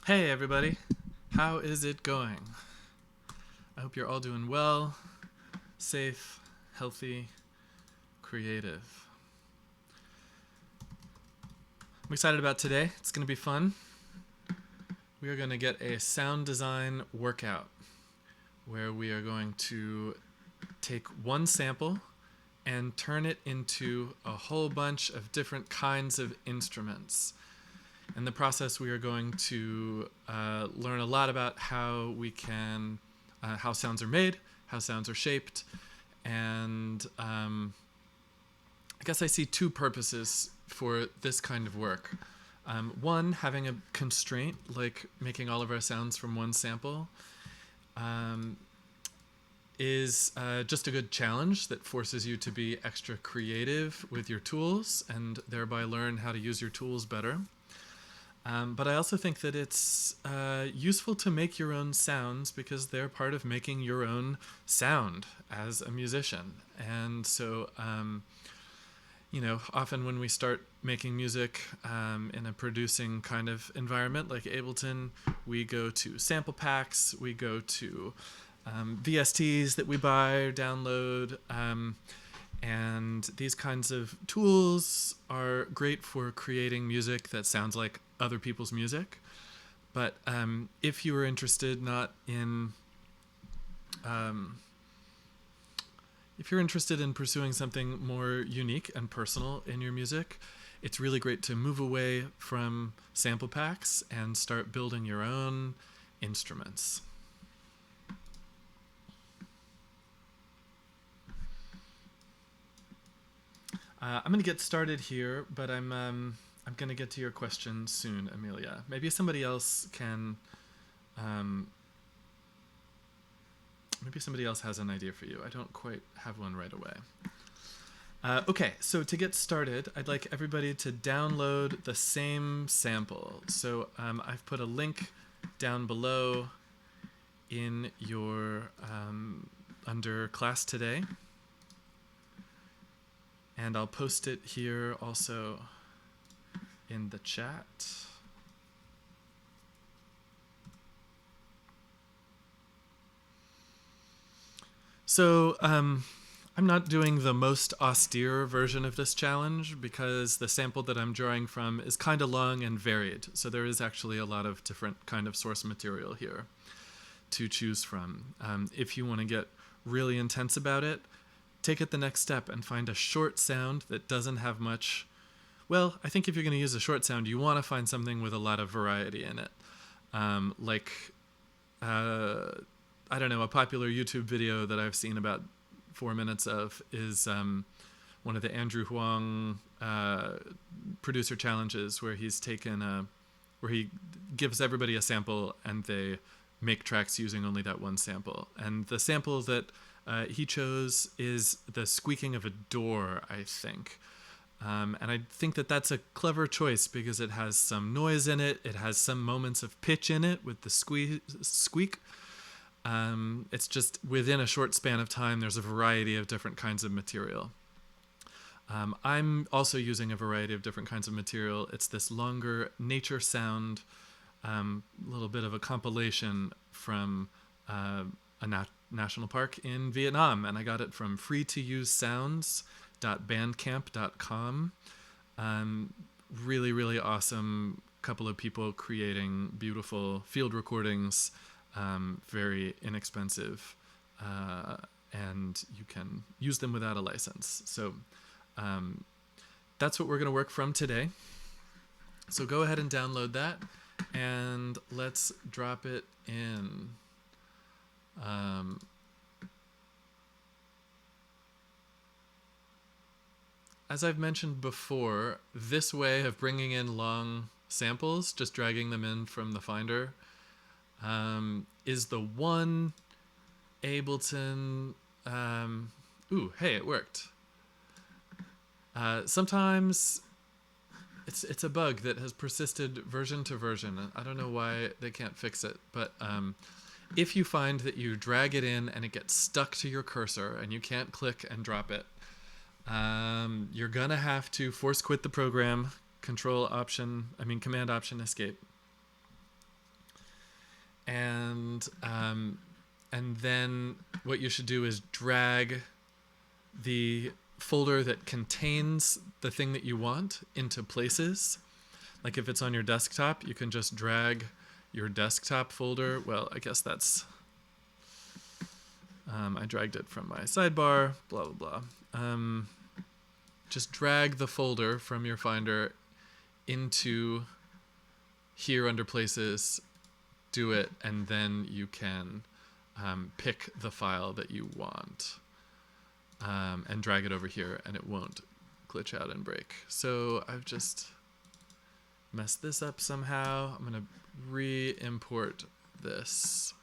Hey everybody, how is it going? I hope you're all doing well, safe, healthy, creative. I'm excited about today. It's going to be fun. We are going to get a sound design workout where we are going to take one sample and turn it into a whole bunch of different kinds of instruments. In the process, we are going to learn a lot about how sounds are made, how sounds are shaped, and I guess I see two purposes for this kind of work. One, having a constraint, like making all of our sounds from one sample, is just a good challenge that forces you to be extra creative with your tools and thereby learn how to use your tools better. But I also think that it's useful to make your own sounds because they're part of making your own sound as a musician. And so, often when we start making music in a producing kind of environment like Ableton, we go to sample packs, we go to VSTs that we buy or download. And these kinds of tools are great for creating music that sounds like other people's music. But if you are interested if you're interested in pursuing something more unique and personal in your music, it's really great to move away from sample packs and start building your own instruments. I'm going to get started here, but I'm going to get to your question soon, Amelia. Maybe somebody else can. Maybe somebody else has an idea for you. I don't quite have one right away. Okay, so to get started, I'd like everybody to download the same sample. So I've put a link down below in your under class today. And I'll post it here also in the chat. So I'm not doing the most austere version of this challenge because the sample that I'm drawing from is kind of long and varied. So there is actually a lot of different kind of source material here to choose from. If you want to get really intense about it, take it the next step and find a short sound that doesn't have much. Well, I think if you're going to use a short sound, you want to find something with a lot of variety in it. I don't know, a popular YouTube video that I've seen about 4 minutes of is one of the Andrew Huang producer challenges where where he gives everybody a sample and they make tracks using only that one sample. And the sample that he chose is the squeaking of a door, I think. And I think that that's a clever choice because it has some noise in it. It has some moments of pitch in it with the squeak. It's just within a short span of time, there's a variety of different kinds of material. I'm also using a variety of different kinds of material. It's this longer nature sound, a little bit of a compilation from a national park in Vietnam, and I got it from freetoUseSounds.bandcamp.com. Really, really awesome couple of people creating beautiful field recordings, very inexpensive, and you can use them without a license. So that's what we're going to work from today. So go ahead and download that, and let's drop it in. As I've mentioned before, this way of bringing in long samples, just dragging them in from the Finder, is the one Ableton. Hey, it worked. Sometimes it's a bug that has persisted version to version. I don't know why they can't fix it, but if you find that you drag it in and it gets stuck to your cursor and you can't click and drop it, you're gonna have to force quit the program, Command Option Escape. and then what you should do is drag the folder that contains the thing that you want into places. Like if it's on your desktop, you can just drag your desktop folder. Well, I guess that's, I dragged it from my sidebar, blah, blah, blah. Just drag the folder from your Finder into here under places, do it, and then you can pick the file that you want and drag it over here, and it won't glitch out and break. So I've just messed this up somehow. I'm going to re-import this.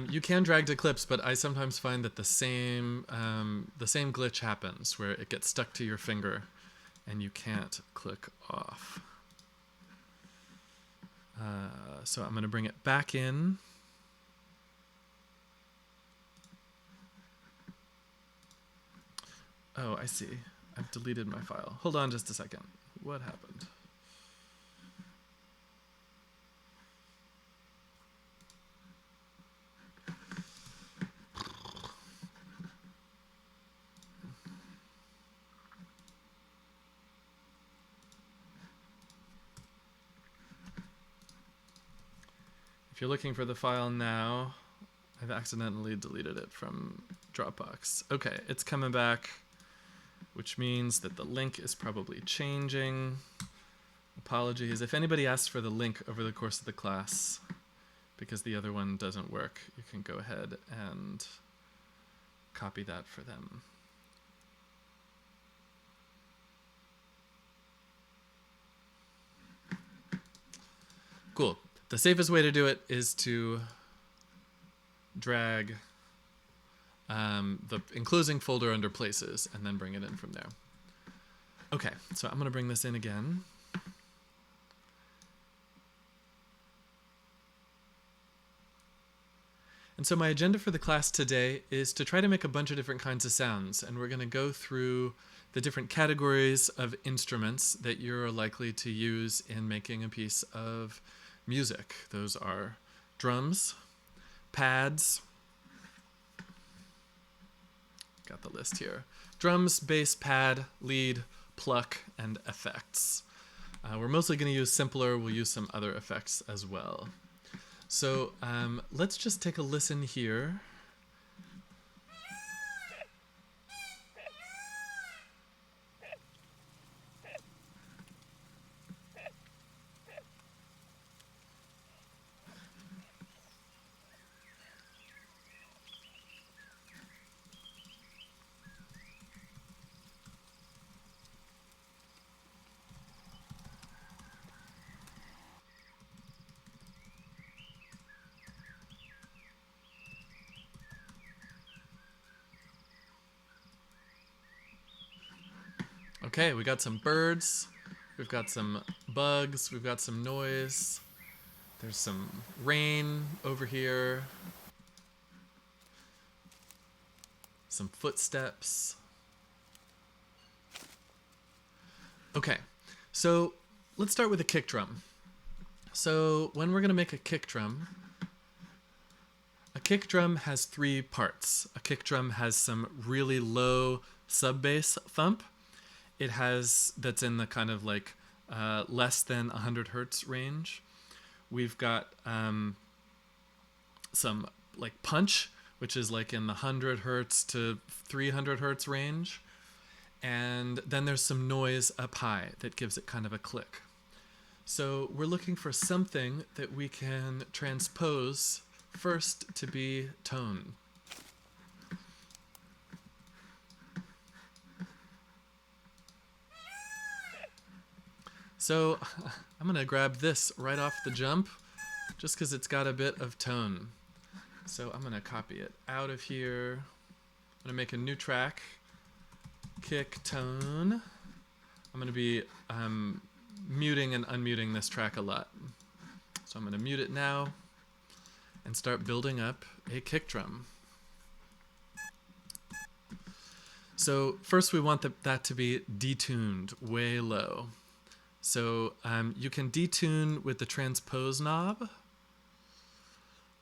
You can drag to clips, but I sometimes find that the same glitch happens where it gets stuck to your finger and you can't click off. So I'm going to bring it back in. Oh, I see. I've deleted my file. Hold on just a second. What happened? If you're looking for the file now, I've accidentally deleted it from Dropbox. Okay, it's coming back, which means that the link is probably changing. Apologies. If anybody asks for the link over the course of the class, because the other one doesn't work, you can go ahead and copy that for them. Cool. The safest way to do it is to drag the enclosing folder under places and then bring it in from there. Okay, so I'm going to bring this in again. And so my agenda for the class today is to try to make a bunch of different kinds of sounds, and we're going to go through the different categories of instruments that you're likely to use in making a piece of music. Those are drums, pads, got the list here, drums, bass, pad, lead, pluck, and effects. We're mostly going to use simpler, we'll use some other effects as well. So let's just take a listen here. Okay, we got some birds, we've got some bugs, we've got some noise, there's some rain over here, some footsteps. Okay, so let's start with a kick drum. So when we're going to make a kick drum has three parts. A kick drum has some really low sub-bass thump. It has, that's in the kind of like less than 100 hertz range. We've got some like punch, which is like in the 100 hertz to 300 hertz range. And then there's some noise up high that gives it kind of a click. So we're looking for something that we can transpose first to be tone. So I'm going to grab this right off the jump, just because it's got a bit of tone. So I'm going to copy it out of here. I'm going to make a new track, kick tone. I'm going to be muting and unmuting this track a lot. So I'm going to mute it now and start building up a kick drum. So first we want that to be detuned way low. So you can detune with the transpose knob,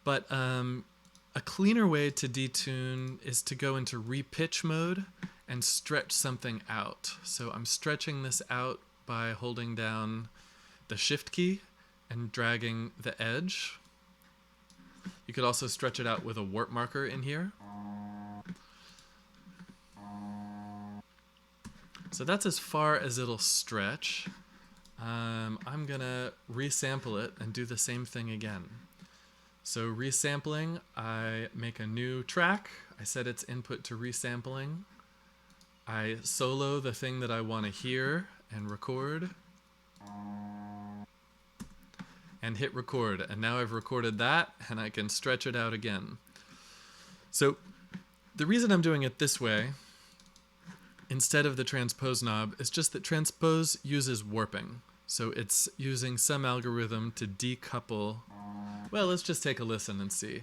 but a cleaner way to detune is to go into repitch mode and stretch something out. So I'm stretching this out by holding down the shift key and dragging the edge. You could also stretch it out with a warp marker in here. So that's as far as it'll stretch. I'm gonna resample it and do the same thing again. So resampling, I make a new track. I set its input to resampling. I solo the thing that I want to hear and record. And hit record. And now I've recorded that and I can stretch it out again. So the reason I'm doing it this way instead of the transpose knob is just that transpose uses warping. So it's using some algorithm to decouple. Well, let's just take a listen and see.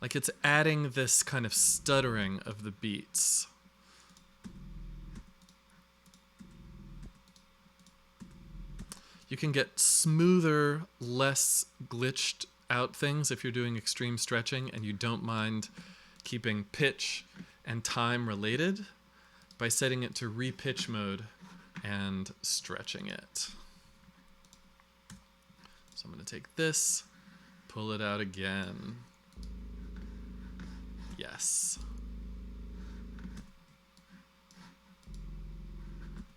Like it's adding this kind of stuttering of the beats. You can get smoother, less glitched out things if you're doing extreme stretching and you don't mind keeping pitch and time related by setting it to repitch mode and stretching it. So I'm going to take this, pull it out again. Yes.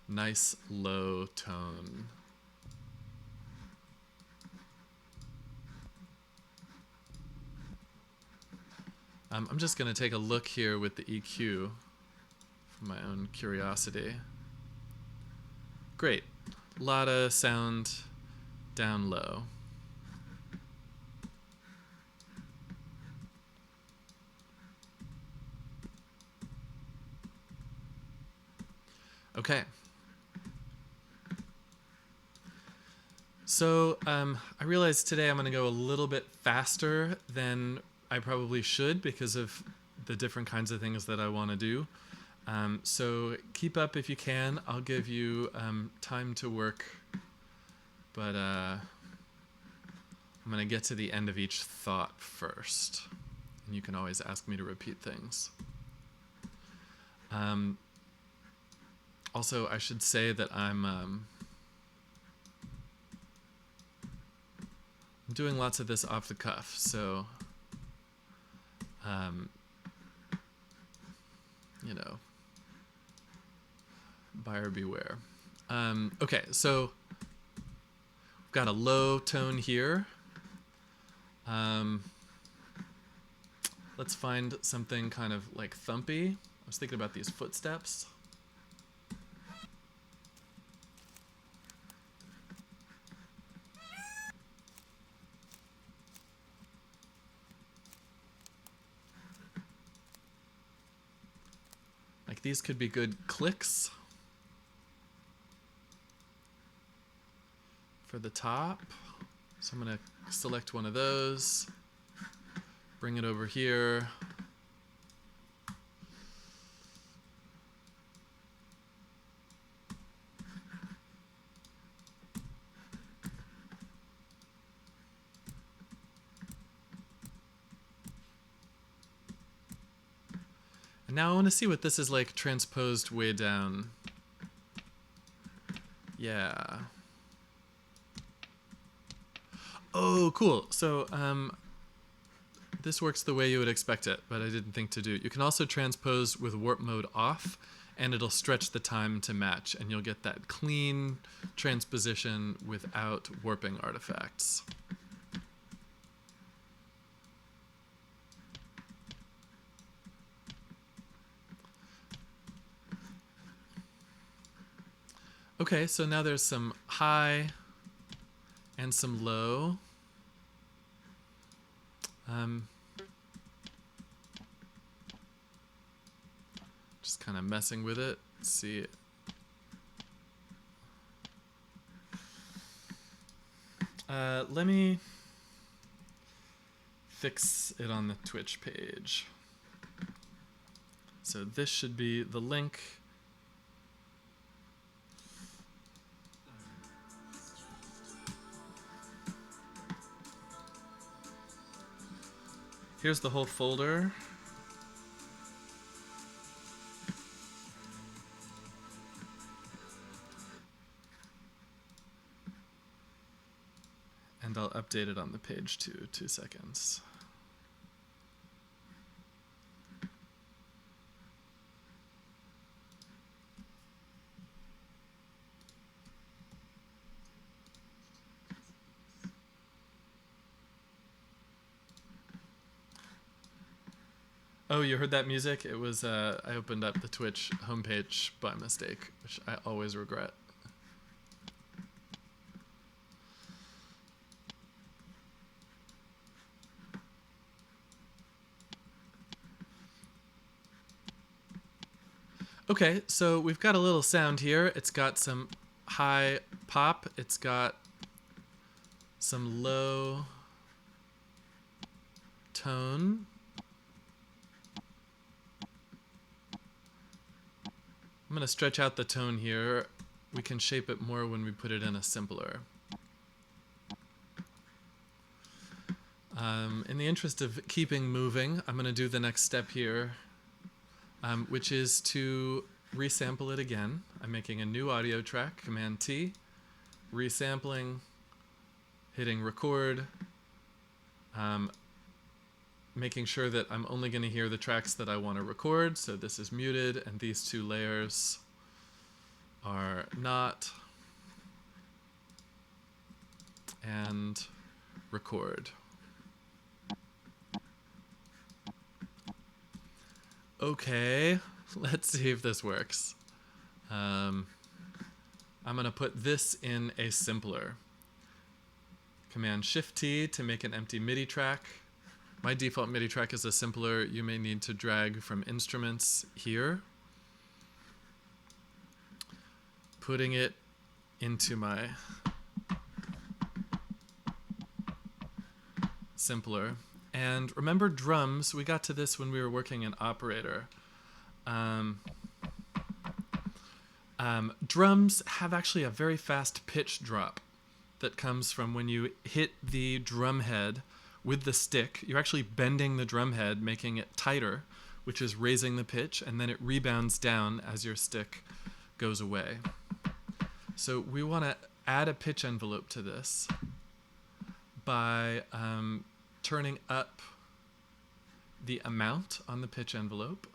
Nice low tone. I'm just going to take a look here with the EQ for my own curiosity. Great. A lot of sound down low. Okay. So I realized today I'm going to go a little bit faster than I probably should because of the different kinds of things that I want to do. So keep up if you can. I'll give you time to work, but I'm going to get to the end of each thought first. And you can always ask me to repeat things. Also, I should say that I'm doing lots of this off the cuff, so you know, buyer beware. Okay, so we've got a low tone here. Let's find something kind of like thumpy. I was thinking about these footsteps. Like these could be good clicks for the top. So I'm going to select one of those, bring it over here. And now I want to see what this is like transposed way down. Yeah. Oh, cool. So this works the way you would expect it, but I didn't think to do. You can also transpose with warp mode off, and it'll stretch the time to match, and you'll get that clean transposition without warping artifacts. Okay, so now there's some high and some low. Just kind of messing with it. Let's see. Let me fix it on the Twitch page. So this should be the link. Here's the whole folder. And I'll update it on the page too, 2 seconds. Oh, you heard that music? It was, I opened up the Twitch homepage by mistake, which I always regret. Okay, so we've got a little sound here. It's got some high pop. It's got some low tone. I'm going to stretch out the tone here. We can shape it more when we put it in a simpler. In the interest of keeping moving, I'm going to do the next step here, which is to resample it again. I'm making a new audio track, Command T, resampling, hitting record, making sure that I'm only going to hear the tracks that I want to record. So this is muted, and these 2 layers are not. And record. Okay, let's see if this works. I'm going to put this in a simpler. Command Shift T to make an empty MIDI track. My default MIDI track is a simpler. You may need to drag from instruments here. Putting it into my simpler. And remember drums, we got to this when we were working in Operator. Drums have actually a very fast pitch drop that comes from when you hit the drum head with the stick. You're actually bending the drum head, making it tighter, which is raising the pitch, and then it rebounds down as your stick goes away. So we want to add a pitch envelope to this by turning up the amount on the pitch envelope.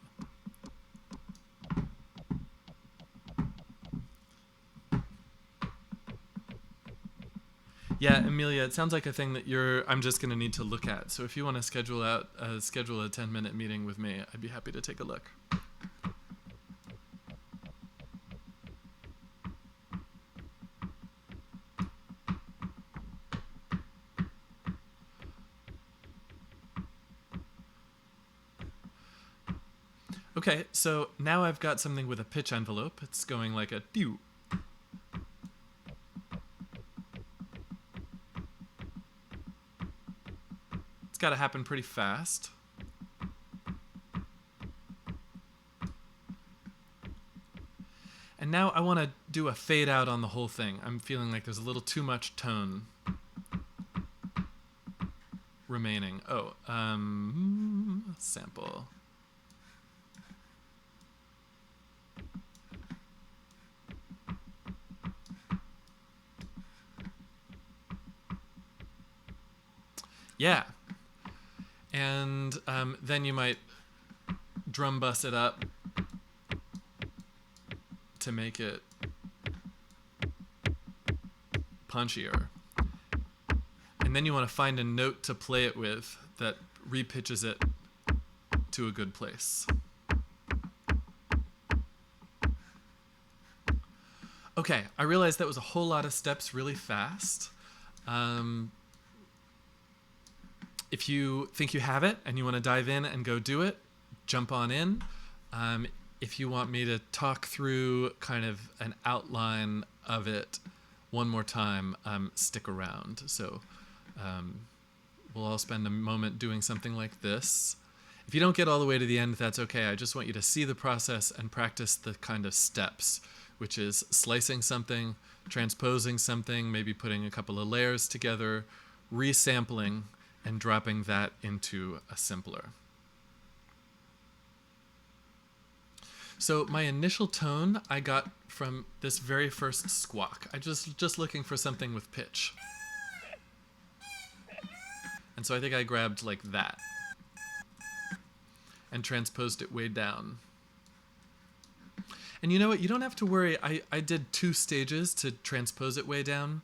Yeah, Amelia, it sounds like a thing that I'm just going to need to look at. So if you want to schedule a 10-minute meeting with me, I'd be happy to take a look. Okay, so now I've got something with a pitch envelope. It's going like a pew. It's got to happen pretty fast. And now I want to do a fade out on the whole thing. I'm feeling like there's a little too much tone remaining. Oh, sample. Yeah. And then you might drum bus it up to make it punchier. And then you want to find a note to play it with that repitches it to a good place. Okay, I realized that was a whole lot of steps really fast. If you think you have it and you want to dive in and go do it, jump on in. If you want me to talk through kind of an outline of it one more time, stick around. So we'll all spend a moment doing something like this. If you don't get all the way to the end, that's okay. I just want you to see the process and practice the kind of steps, which is slicing something, transposing something, maybe putting a couple of layers together, resampling, and dropping that into a simpler. So my initial tone I got from this very first squawk. I just looking for something with pitch. And so I think I grabbed like that and transposed it way down. And you know what? You don't have to worry. I did 2 stages to transpose it way down.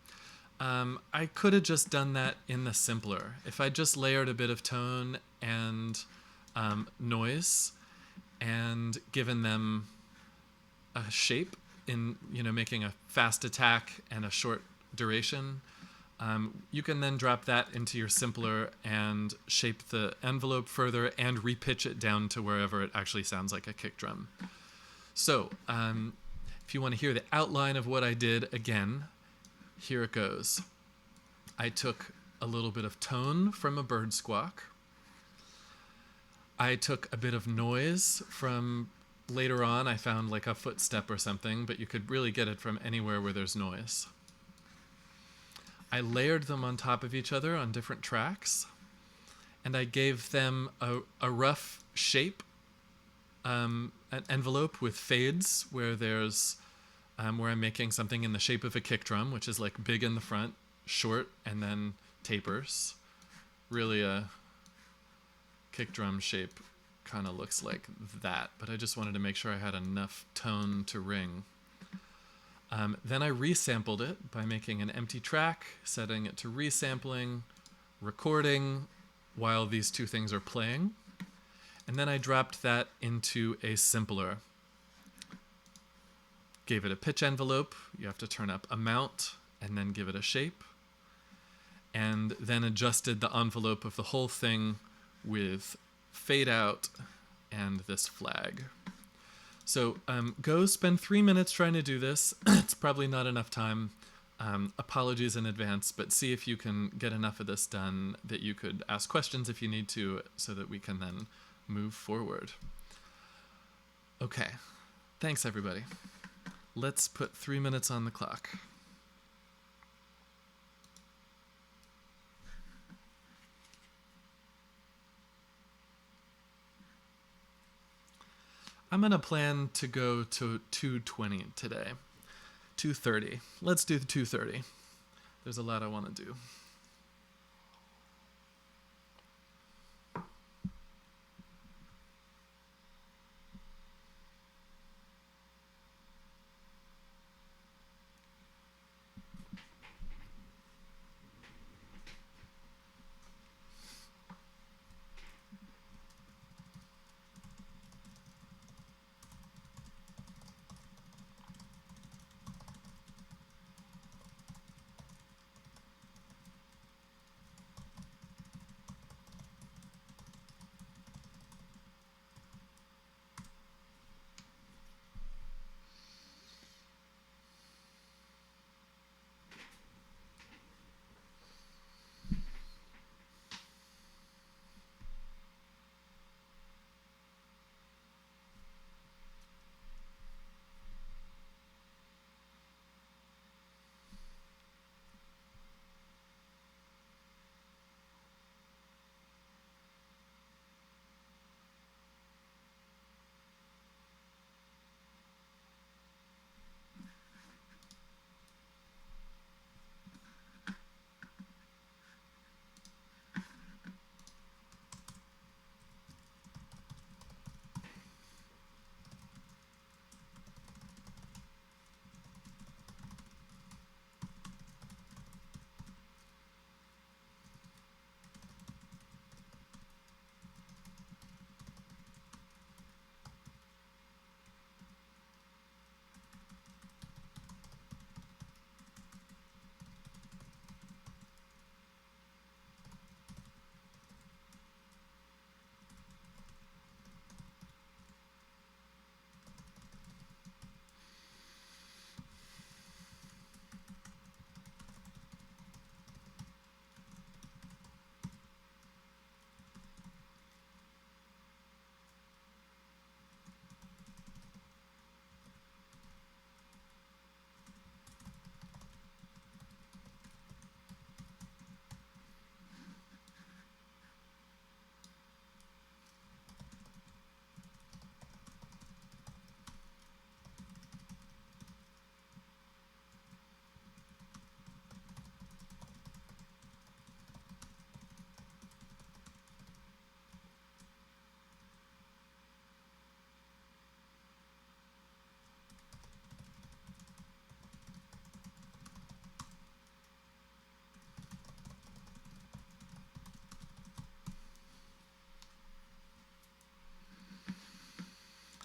I could have just done that in the simpler. If I just layered a bit of tone and noise and given them a shape in, making a fast attack and a short duration, you can then drop that into your simpler and shape the envelope further and repitch it down to wherever it actually sounds like a kick drum. So if you want to hear the outline of what I did again, here it goes. I took a little bit of tone from a bird squawk. I took a bit of noise from later on. I found like a footstep or something, but you could really get it from anywhere where there's noise. I layered them on top of each other on different tracks, and I gave them a rough shape, an envelope with fades where there's where I'm making something in the shape of a kick drum, which is like big in the front, short, and then tapers. Really a kick drum shape kind of looks like that, but I just wanted to make sure I had enough tone to ring. Then I resampled it by making an empty track, setting it to resampling, recording while these 2 things are playing, and then I dropped that into a simpler. Gave it a pitch envelope. You have to turn up amount and then give it a shape, and then adjusted the envelope of the whole thing with fade out and this flag. So go spend 3 minutes trying to do this. It's probably not enough time. Apologies in advance, but see if you can get enough of this done that you could ask questions if you need to, so that we can then move forward. Okay, thanks everybody. Let's put 3 minutes on the clock. I'm going to plan to go to 2:20 today. 2:30. Let's do the 2:30. There's a lot I want to do.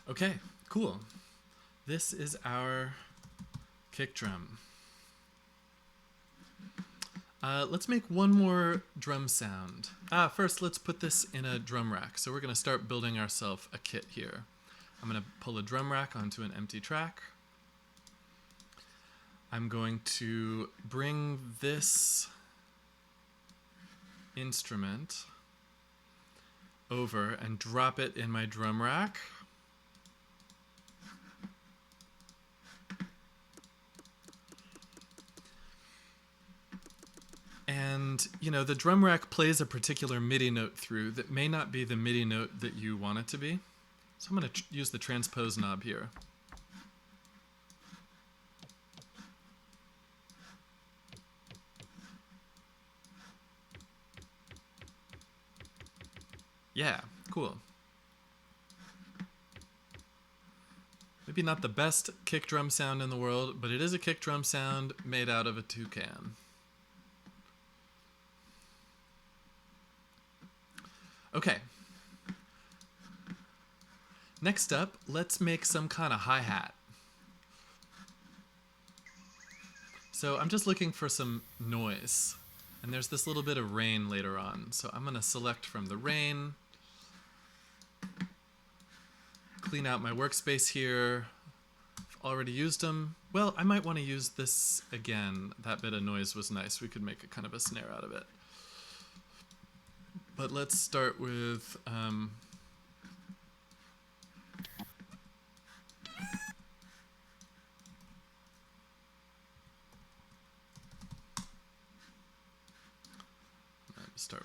Okay, cool. This is our kick drum. Let's make one more drum sound. First, let's put this in a drum rack. So we're going to start building ourselves a kit here. I'm going to pull a drum rack onto an empty track. I'm going to bring this instrument over and drop it in my drum rack. And, you know, the drum rack plays a particular MIDI note through that may not be the MIDI note that you want it to be. So I'm going to use the transpose knob here. Yeah, cool. Maybe not the best kick drum sound in the world, but it is a kick drum sound made out of a toucan. Okay. Next up, let's make some kind of hi-hat. So I'm just looking for some noise. And there's this little bit of rain later on. So I'm going to select from the rain. Clean out my workspace here. I've already used them. Well, I might want to use this again. That bit of noise was nice. We could make a kind of a snare out of it. But let's start with start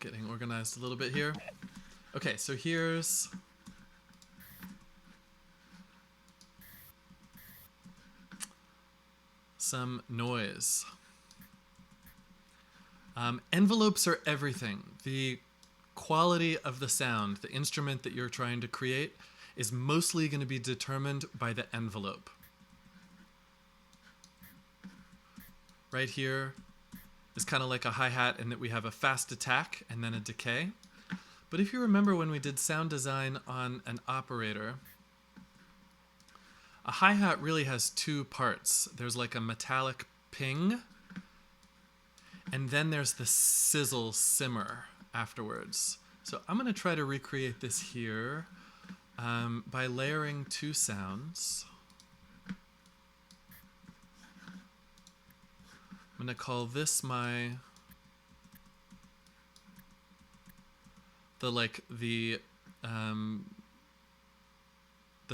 getting organized a little bit here. Okay, so here's some noise. Envelopes are everything. The quality of the sound, the instrument that you're trying to create, is mostly going to be determined by the envelope. Right here is kind of like a hi-hat in that we have a fast attack and then a decay. But if you remember when we did sound design on an operator, a hi-hat really has two parts. There's like a metallic ping, and then there's the sizzle simmer afterwards. So I'm going to try to recreate this here by layering two sounds. I'm going to call this the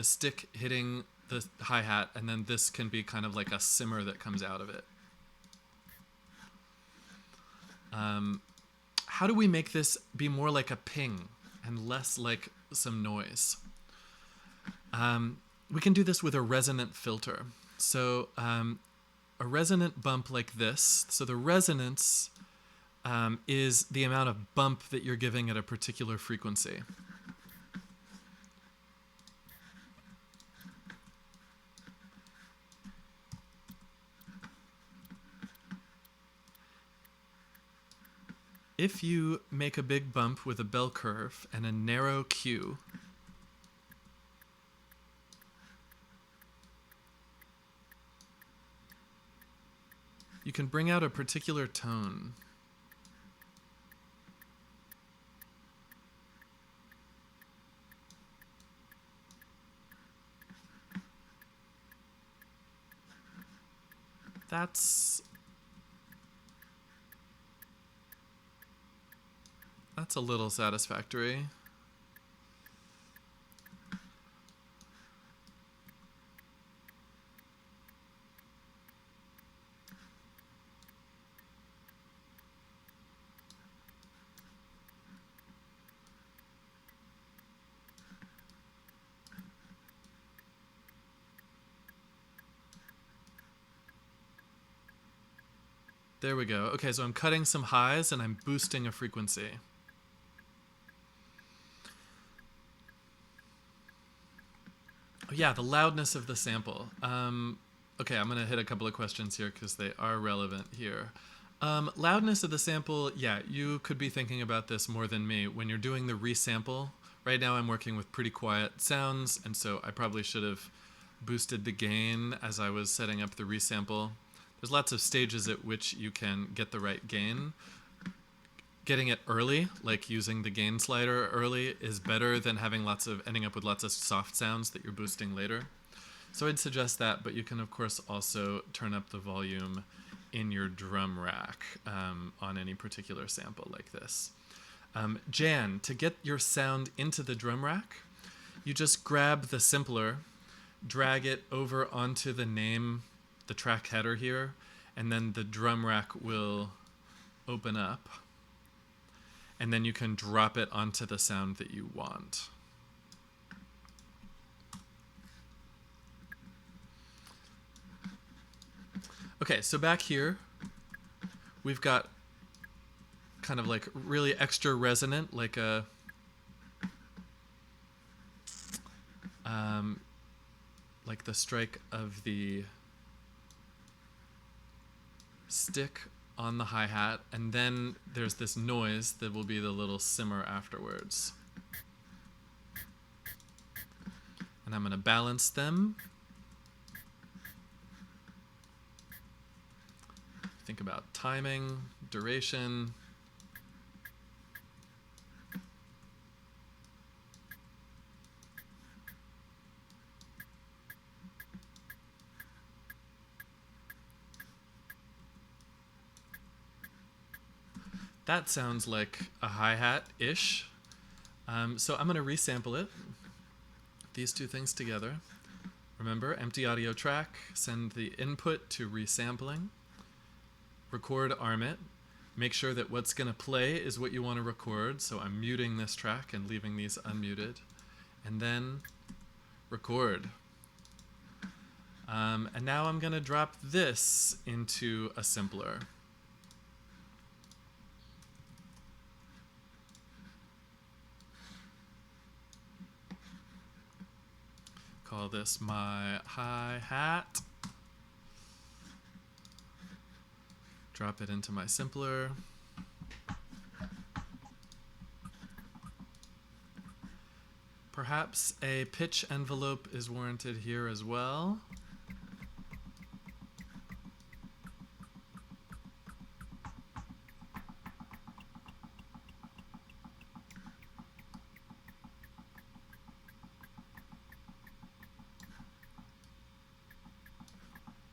stick hitting the hi-hat, and then this can be kind of like a simmer that comes out of it. How do we make this be more like a ping and less like some noise? We can do this with a resonant filter. So a resonant bump like this. So the resonance is the amount of bump that you're giving at a particular frequency. If you make a big bump with a bell curve and a narrow Q, you can bring out a particular tone. That's a little satisfactory. There we go. Okay, so I'm cutting some highs and I'm boosting a frequency. Oh, yeah, the loudness of the sample. Okay, I'm going to hit a couple of questions here because they are relevant here. Loudness of the sample, yeah, you could be thinking about this more than me. When you're doing the resample, Right now I'm working with pretty quiet sounds, and so I probably should have boosted the gain as I was setting up the resample. There's lots of stages at which you can get the right gain. Getting it early, like using the gain slider early, is better than ending up with lots of soft sounds that you're boosting later. So I'd suggest that, but you can of course also turn up the volume in your drum rack on any particular sample like this. Jan, to get your sound into the drum rack, you just grab the simpler, drag it over onto the track header here, and then the drum rack will open up. And then you can drop it onto the sound that you want. Okay, so back here, we've got kind of like really extra resonant, like a like the strike of the stick on the hi-hat, and then there's this noise that will be the little simmer afterwards. And I'm going to balance them. Think about timing, duration. That sounds like a hi-hat-ish. So I'm going to resample it. These two things together. Remember, empty audio track, send the input to resampling. Record arm it. Make sure that what's going to play is what you want to record. So I'm muting this track and leaving these unmuted. And then record. And now I'm going to drop this into a simpler. Call this my hi-hat. Drop it into my simpler. Perhaps a pitch envelope is warranted here as well.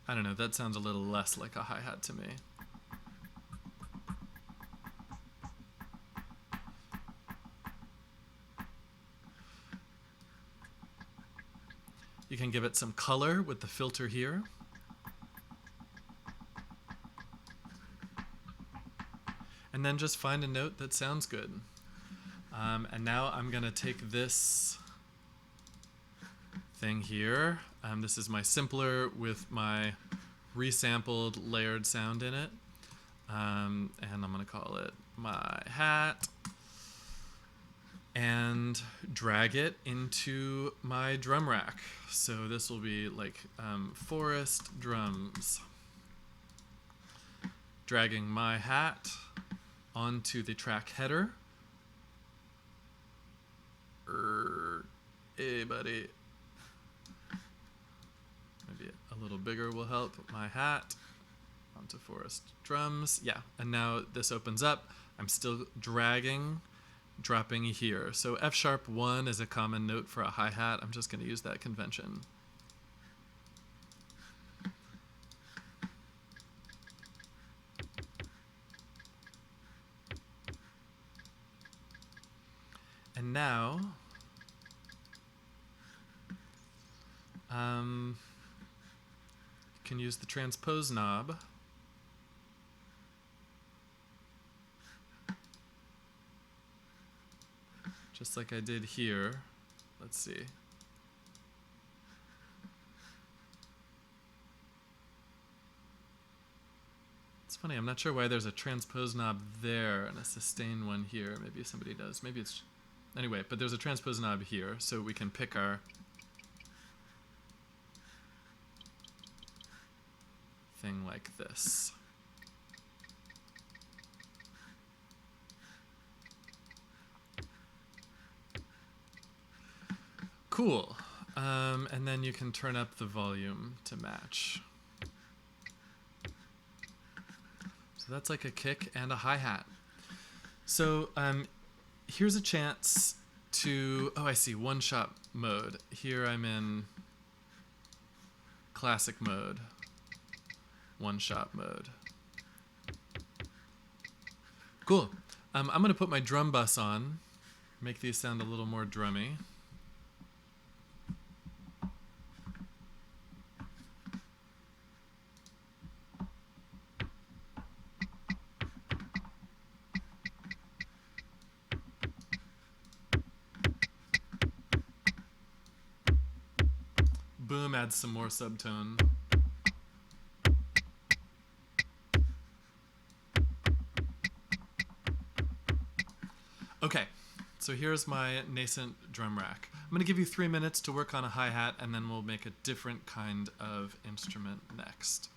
I don't know, that sounds a little less like a hi-hat to me. You can give it some color with the filter here. And then just find a note that sounds good. And now I'm going to take this thing here. This is my simpler with my resampled layered sound in it. And I'm going to call it my hat. And drag it into my drum rack. So this will be like forest drums. Dragging my hat onto the track header. Hey, buddy. Maybe a little bigger will help. My hat onto forest drums. Yeah, and now this opens up. I'm still dragging, dropping here. So F#1 is a common note for a hi-hat. I'm just going to use that convention. And now, you can use the transpose knob. Just like I did here. Let's see. It's funny, I'm not sure why there's a transpose knob there and a sustain one here. Maybe somebody does. Maybe it's... Anyway, but there's a transpose knob here, so we can pick our thing like this. Cool. And then you can turn up the volume to match. So that's like a kick and a hi-hat. So here's a chance to, oh, I see, one-shot mode. Here I'm in classic mode, one-shot mode. Cool. I'm going to put my drum bus on, make these sound a little more drummy. Boom, add some more subtone. Okay, so here's my nascent drum rack. I'm going to give you 3 minutes to work on a hi-hat, and then we'll make a different kind of instrument next.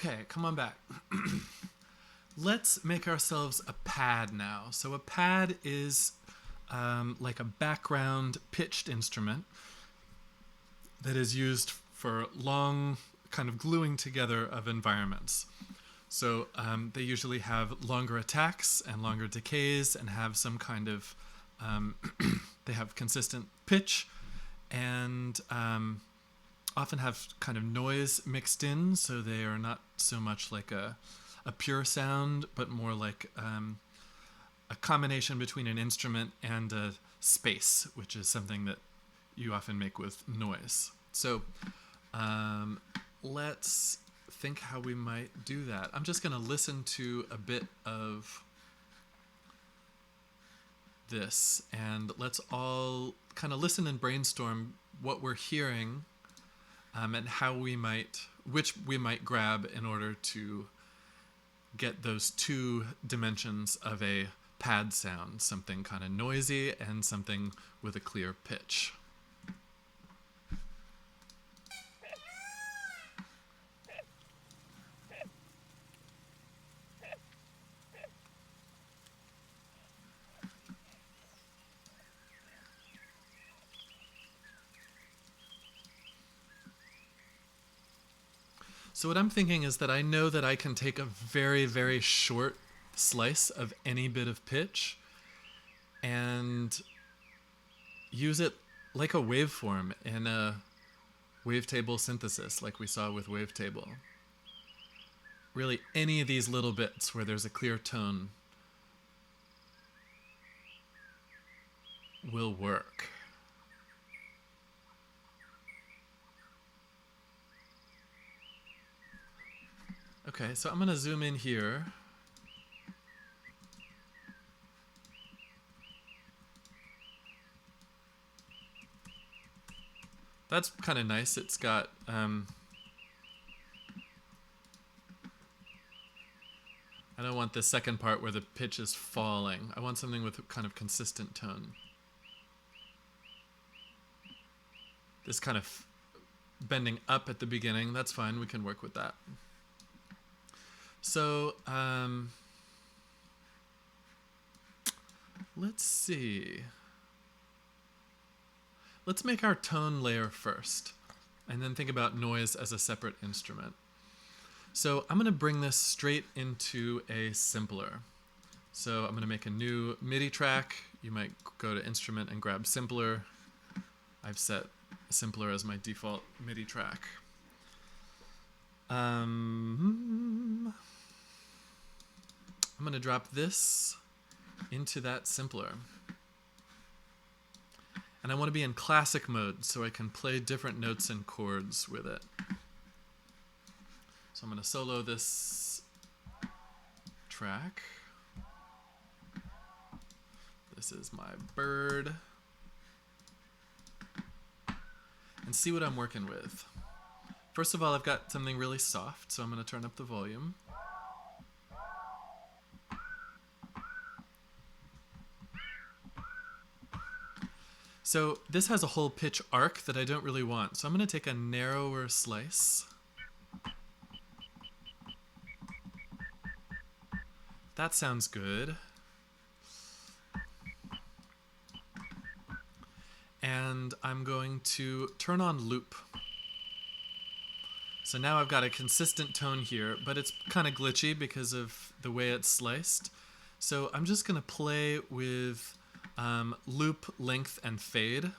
Okay, come on back. Let's make ourselves a pad now. So a pad is like a background pitched instrument that is used for long kind of gluing together of environments. So they usually have longer attacks and longer decays and have some kind of, they have consistent pitch and often have kind of noise mixed in, so they are not so much like a pure sound, but more like a combination between an instrument and a space, which is something that you often make with noise. So let's think how we might do that. I'm just going to listen to a bit of this, and let's all kind of listen and brainstorm what we're hearing and how we might, which we might grab in order to get those two dimensions of a pad sound, something kind of noisy and something with a clear pitch. So what I'm thinking is that I know that I can take a very, very short slice of any bit of pitch and use it like a waveform in a wavetable synthesis, like we saw with wavetable. Really, any of these little bits where there's a clear tone will work. Okay, so I'm going to zoom in here. That's kind of nice. It's got I don't want the second part where the pitch is falling. I want something with a kind of consistent tone. This kind of bending up at the beginning, that's fine. We can work with that. So let's see. Let's make our tone layer first, and then think about noise as a separate instrument. So I'm going to bring this straight into a simpler. So I'm going to make a new MIDI track. You might go to Instrument and grab Simpler. I've set Simpler as my default MIDI track. I'm going to drop this into that simpler. And I want to be in classic mode so I can play different notes and chords with it. So I'm going to solo this track. This is my bird. And see what I'm working with. First of all, I've got something really soft, so I'm going to turn up the volume. So this has a whole pitch arc that I don't really want, so I'm going to take a narrower slice. That sounds good. And I'm going to turn on loop. So now I've got a consistent tone here, but it's kind of glitchy because of the way it's sliced. So I'm just going to play with loop, length, and fade.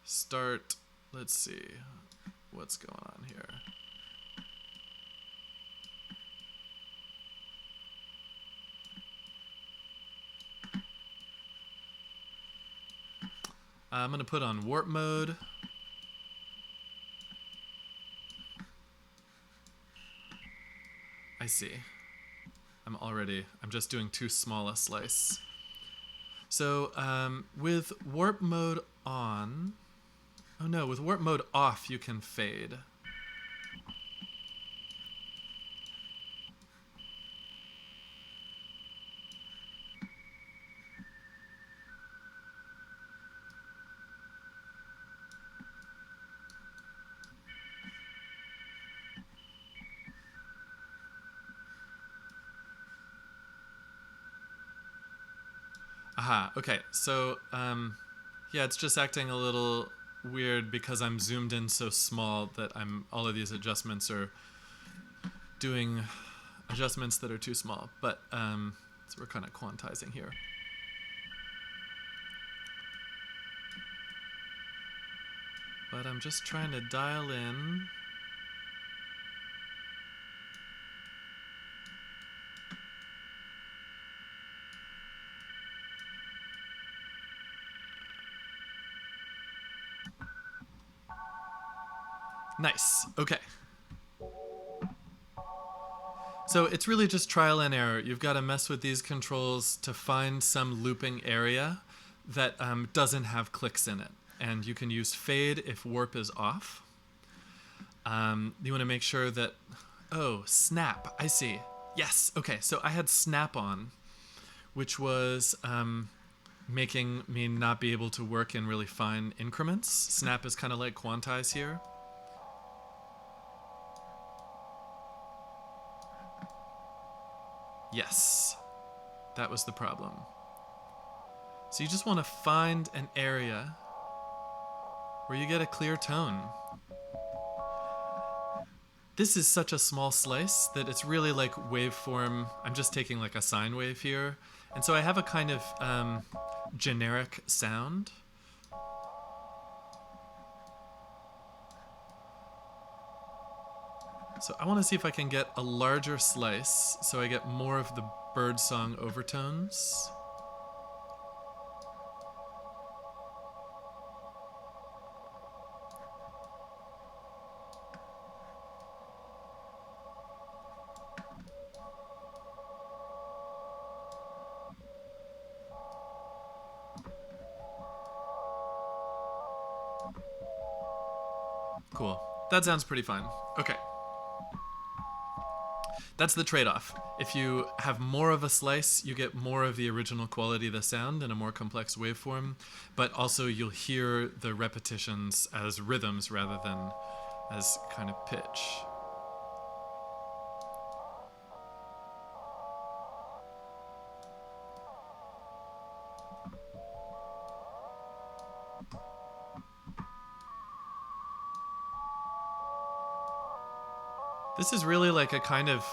Start, let's see, what's going on here. I'm going to put on warp mode. I see. I'm just doing too small a slice. So with warp mode on, oh no, with warp mode off you can fade. Aha, okay. So, yeah, it's just acting a little weird because I'm zoomed in so small that all of these adjustments are doing adjustments that are too small. But, so we're kind of quantizing here. But I'm just trying to dial in. Nice. Okay. So it's really just trial and error. You've got to mess with these controls to find some looping area that doesn't have clicks in it. And you can use fade if warp is off. You want to make sure that... Oh, snap. I see. Yes. Okay, so I had snap on, which was making me not be able to work in really fine increments. Snap is kind of like quantize here. Yes, that was the problem. So you just want to find an area where you get a clear tone. This is such a small slice that it's really like waveform. I'm just taking like a sine wave here. And so I have a kind of generic sound. So I want to see if I can get a larger slice so I get more of the birdsong overtones. Cool. That sounds pretty fine. Okay. That's the trade-off. If you have more of a slice, you get more of the original quality of the sound in a more complex waveform, but also you'll hear the repetitions as rhythms rather than as kind of pitch. This is really like a kind of...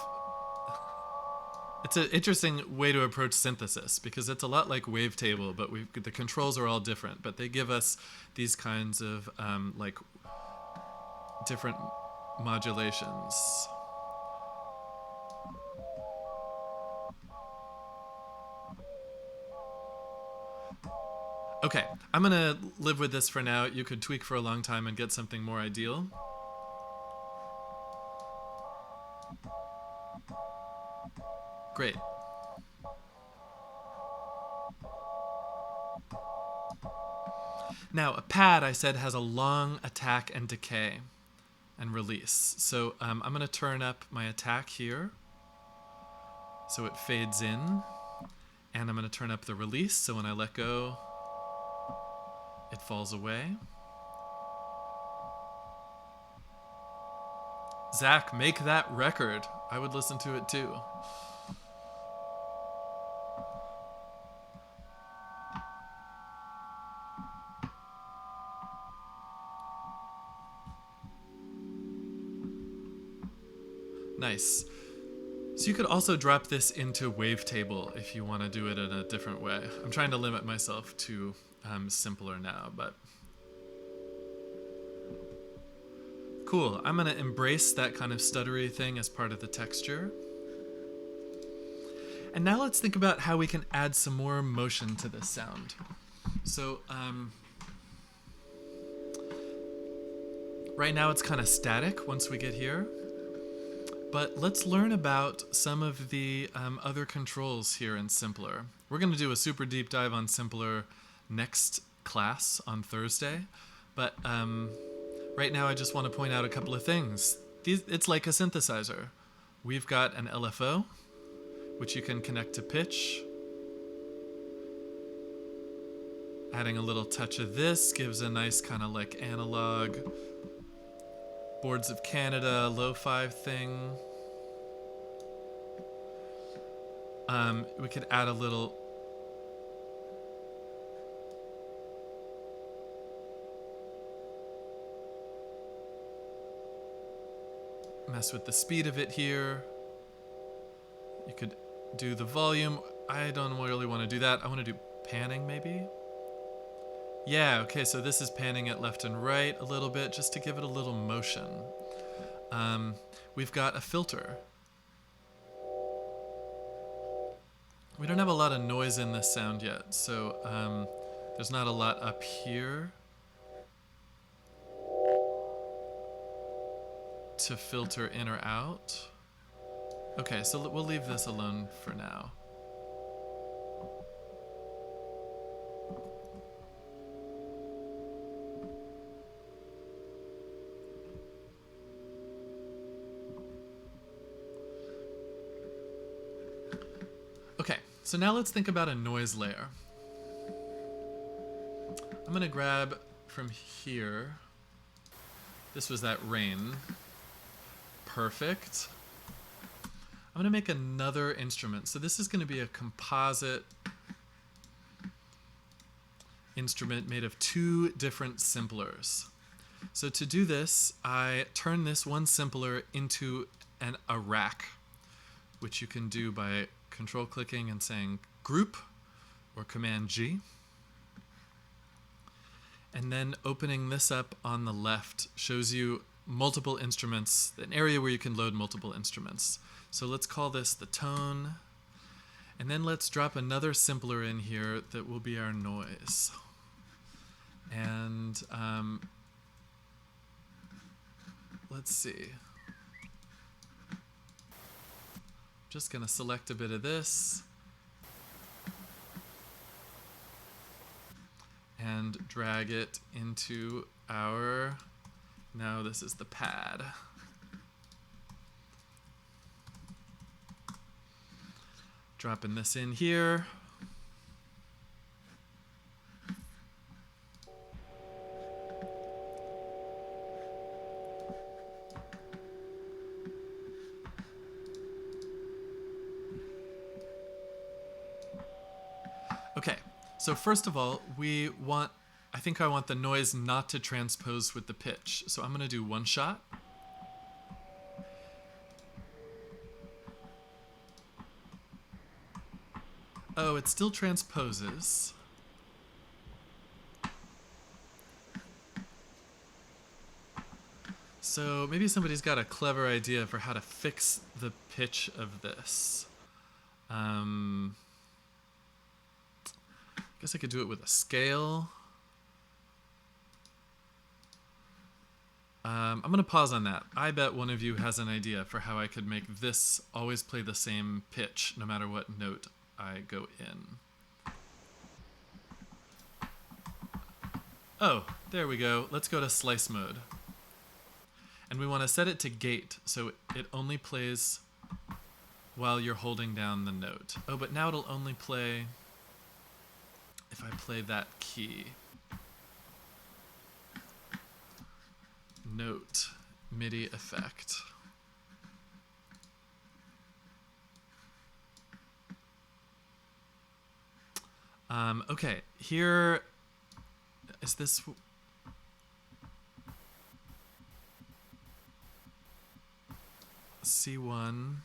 It's an interesting way to approach synthesis because it's a lot like wavetable, but the controls are all different, but they give us these kinds of like different modulations. Okay, I'm gonna live with this for now. You could tweak for a long time and get something more ideal. Great. Now, a pad, I said, has a long attack and decay and release. So I'm going to turn up my attack here so it fades in. And I'm going to turn up the release so when I let go, it falls away. Zach, make that record. I would listen to it too. Nice. So you could also drop this into wavetable if you want to do it in a different way. I'm trying to limit myself to simpler now, but... Cool. I'm going to embrace that kind of stuttery thing as part of the texture. And now let's think about how we can add some more motion to this sound. So, right now it's kind of static once we get here. But let's learn about some of the other controls here in Simpler. We're going to do a super deep dive on Simpler next class on Thursday. But right now I just want to point out a couple of things. It's like a synthesizer. We've got an LFO, which you can connect to pitch. Adding a little touch of this gives a nice kind of like analog Boards of Canada lo-fi thing. We could add a little mess with the speed of it here. You could do the volume. I don't really want to do that. I want to do panning maybe. Yeah, okay, so this is panning it left and right a little bit just to give it a little motion. We've got a filter. We don't have a lot of noise in this sound yet, so there's not a lot up here to filter in or out. Okay, so we'll leave this alone for now. Okay, so now let's think about a noise layer. I'm gonna grab from here. This was that rain. Perfect. I'm gonna make another instrument. So this is gonna be a composite instrument made of two different simplers. So to do this, I turn this one simpler into a rack, which you can do by control clicking and saying group or command G. And then opening this up on the left shows you multiple instruments, an area where you can load multiple instruments. So let's call this the tone. And then let's drop another simpler in here that will be our noise. And let's see. Just gonna select a bit of this and drag it into our, now this is the pad. Dropping this in here. Okay, so first of all, I think I want the noise not to transpose with the pitch. So I'm gonna do one shot. Oh, it still transposes. So maybe somebody's got a clever idea for how to fix the pitch of this. I guess I could do it with a scale. I'm going to pause on that. I bet one of you has an idea for how I could make this always play the same pitch no matter what note I go in. Oh, there we go. Let's go to slice mode. And we want to set it to gate so it only plays while you're holding down the note. Oh, but now it'll only play if I play that key. Note, MIDI effect. Okay, here is this. C1.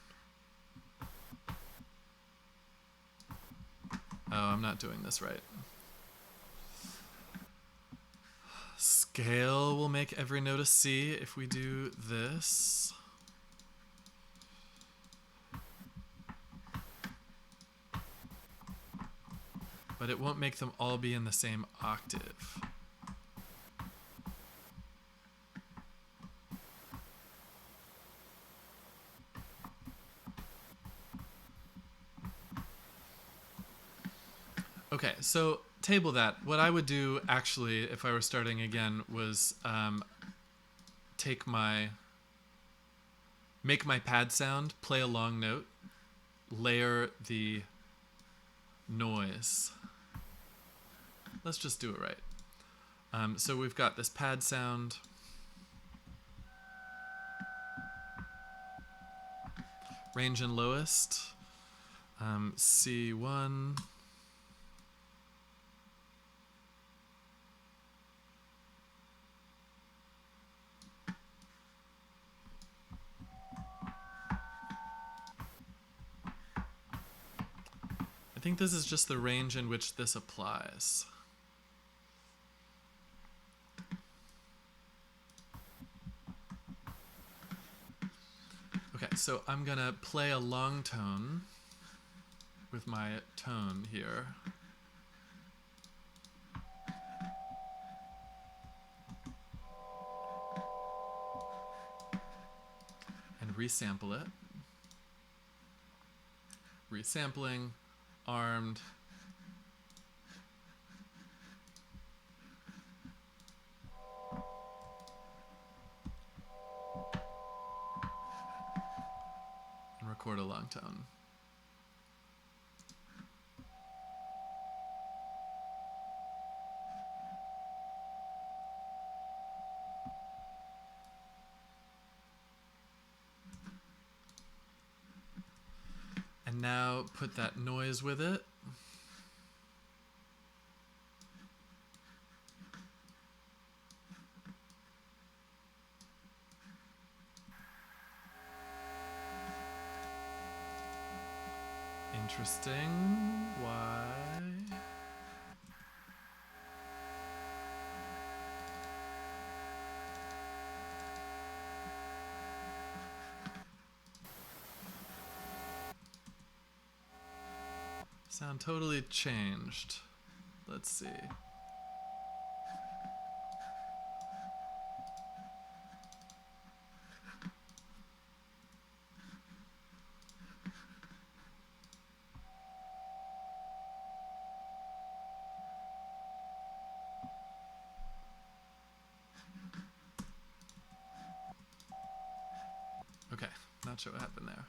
Oh, I'm not doing this right. Scale will make every note a C if we do this. But it won't make them all be in the same octave. Okay, so table that. What I would do actually if I were starting again was make my pad sound, play a long note, layer the noise. Let's just do it right. So we've got this pad sound. Range and lowest. C1. I think this is just the range in which this applies. Okay, so I'm gonna play a long tone with my tone here. And resample it. Resampling, armed. And record a long tone. And now put that noise with it. Interesting. Why? Sound totally changed. Let's see. Okay, not sure what happened there.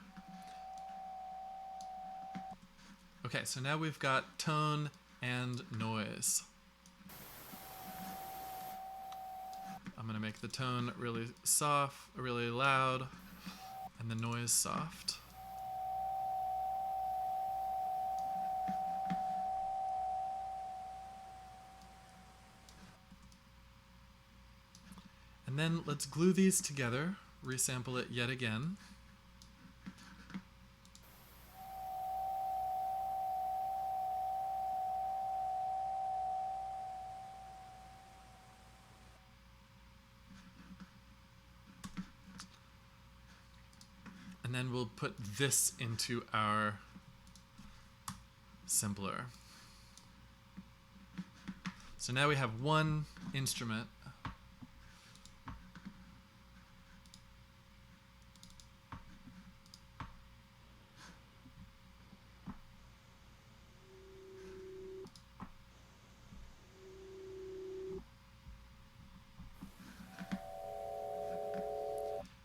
Okay, so now we've got tone and noise. I'm gonna make the tone really soft, really loud, and the noise soft. And then let's glue these together, resample it yet again. And then we'll put this into our sampler. So now we have one instrument.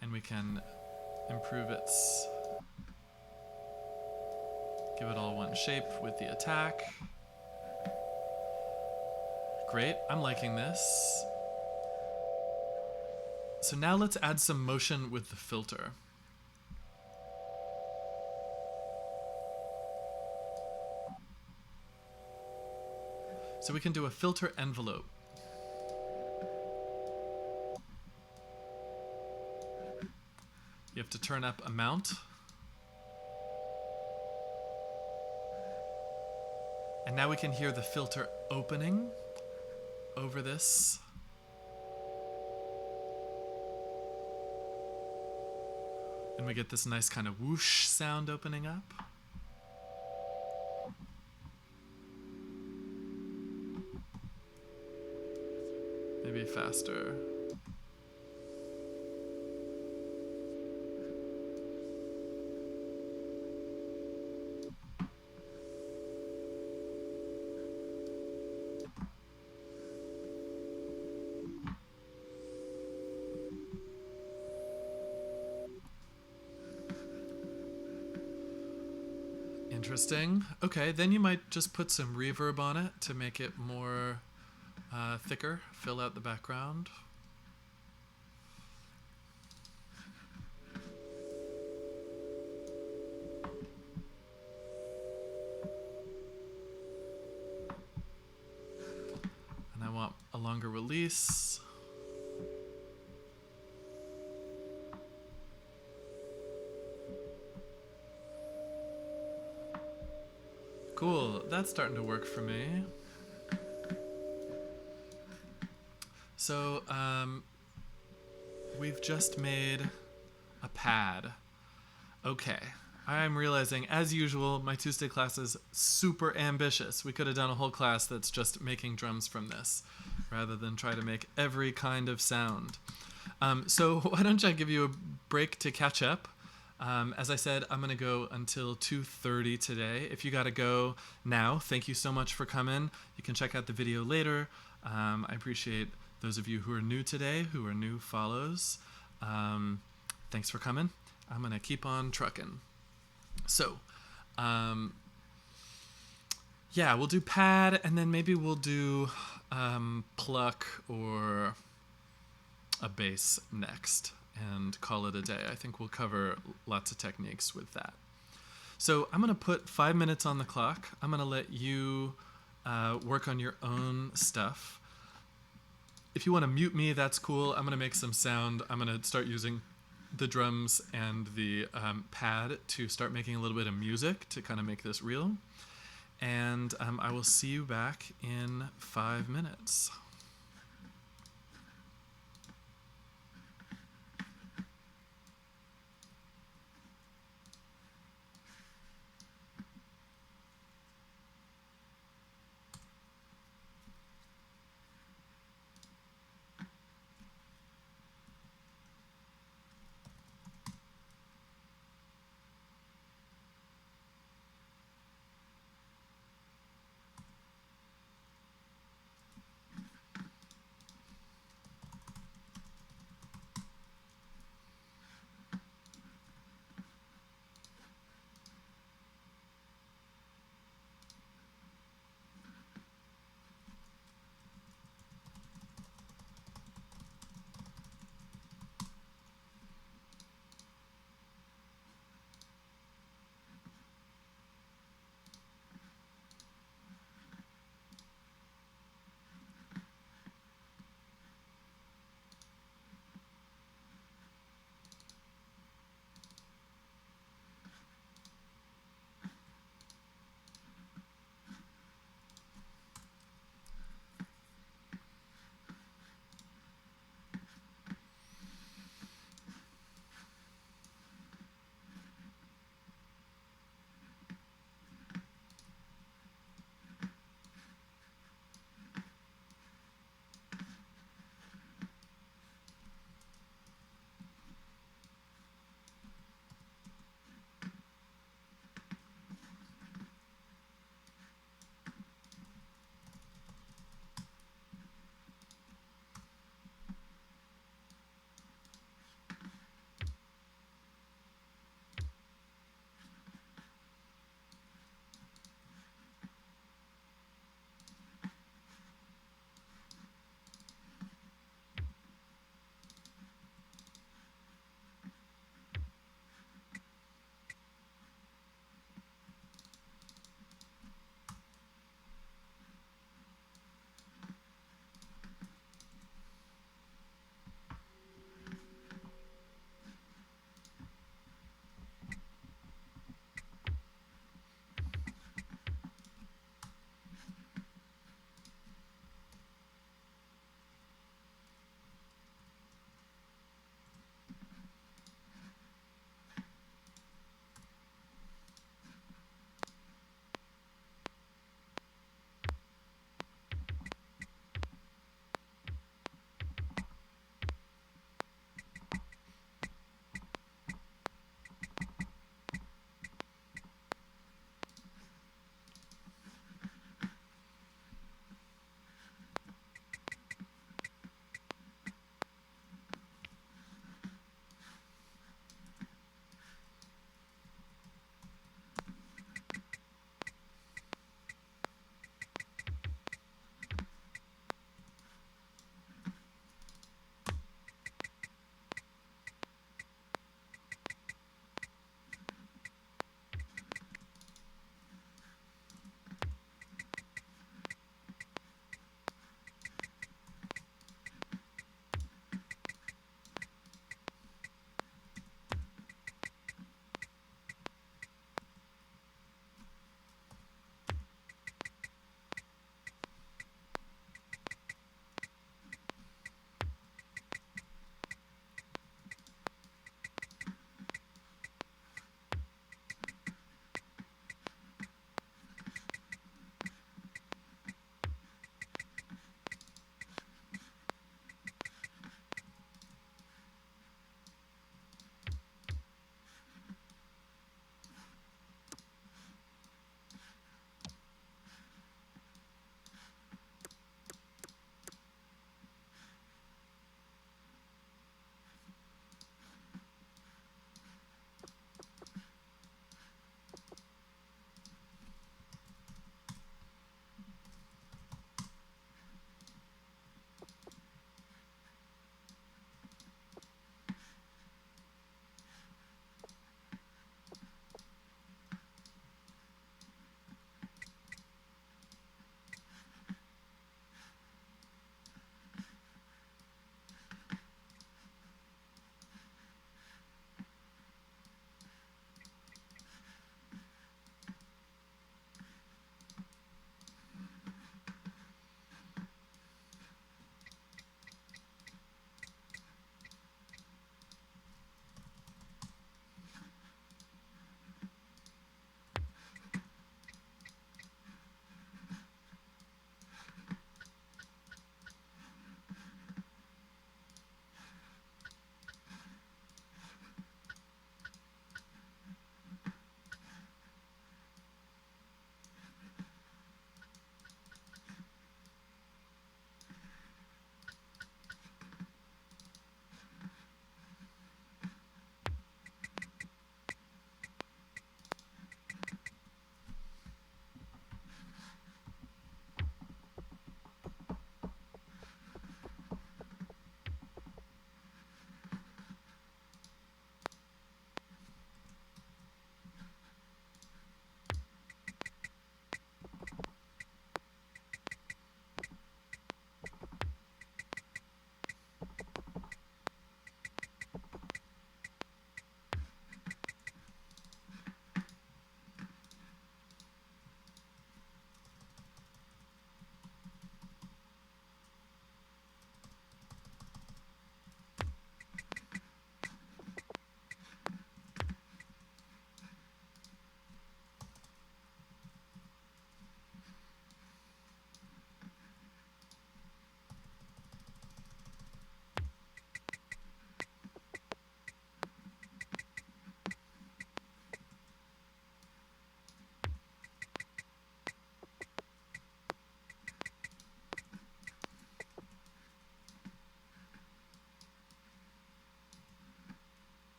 And we can improve its, give it all one shape with the attack. Great, I'm liking this. So now let's add some motion with the filter. So we can do a filter envelope. You have to turn up amount. And now we can hear the filter opening over this. And we get this nice kind of whoosh sound opening up. Maybe faster. Interesting. Okay, then you might just put some reverb on it to make it more thicker, fill out the background. And I want a longer release. Cool. That's starting to work for me. So, we've just made a pad. Okay. I'm realizing, as usual, my Tuesday class is super ambitious. We could have done a whole class that's just making drums from this, rather than try to make every kind of sound. So why don't I give you a break to catch up? As I said, I'm going to go until 2:30 today. If you got to go now, thank you so much for coming. You can check out the video later. I appreciate those of you who are new today, who are new follows. Thanks for coming. I'm going to keep on trucking. So, yeah, we'll do pad, and then maybe we'll do pluck or a bass next and call it a day. I think we'll cover lots of techniques with that. So I'm going to put 5 minutes on the clock. I'm going to let you work on your own stuff. If you want to mute me, that's cool. I'm going to make some sound. I'm going to start using the drums and the pad to start making a little bit of music to kind of make this real. And I will see you back in 5 minutes.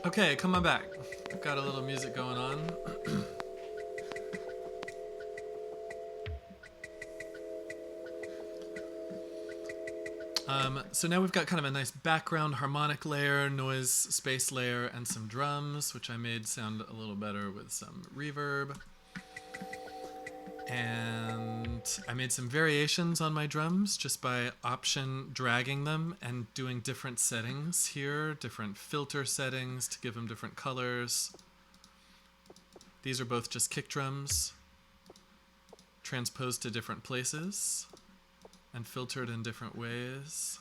Okay, come on back. I've got a little music going on. So now we've got kind of a nice background harmonic layer, noise space layer, and some drums, which I made sound a little better with some reverb. And I made some variations on my drums just by option dragging them and doing different settings here, different filter settings to give them different colors. These are both just kick drums transposed to different places and filtered in different ways.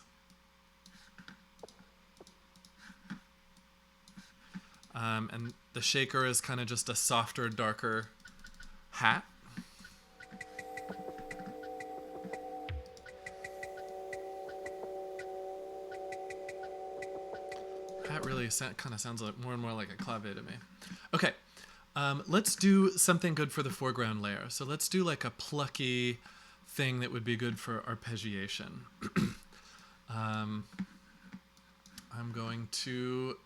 And the shaker is kind of just a softer, darker hat. Hat really kind of sounds like more and more like a clave to me. Okay, let's do something good for the foreground layer. So let's do like a plucky thing that would be good for arpeggiation. I'm going to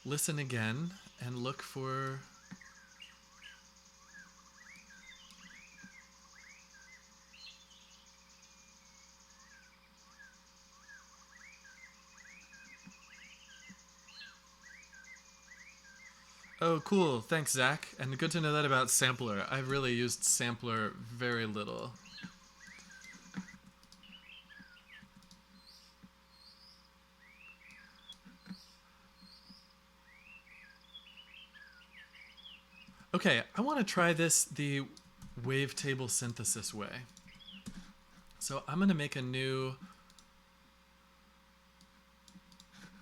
listen again and look for Oh, cool. Thanks, Zach. And good to know that about Sampler. I've really used Sampler very little. Okay, I want to try this the wavetable synthesis way. So I'm going to make a new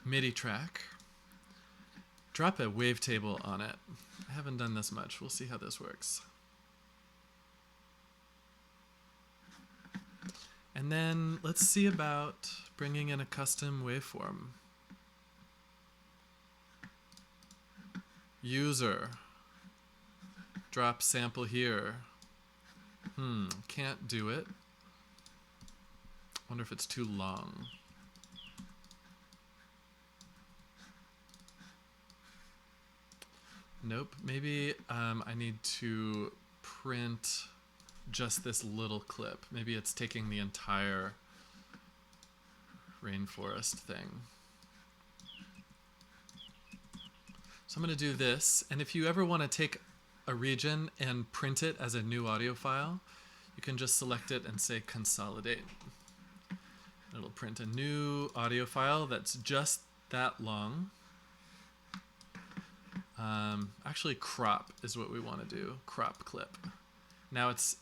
MIDI track. Drop a wavetable on it. I haven't done this much. We'll see how this works. And then let's see about bringing in a custom waveform. User. Drop sample here. Can't do it. Wonder if it's too long. Nope, maybe I need to print just this little clip. Maybe it's taking the entire rainforest thing. So I'm going to do this, and if you ever want to take a region and print it as a new audio file, you can just select it and say consolidate. It'll print a new audio file that's just that long. Actually, crop is what we want to do. Crop clip. Now it's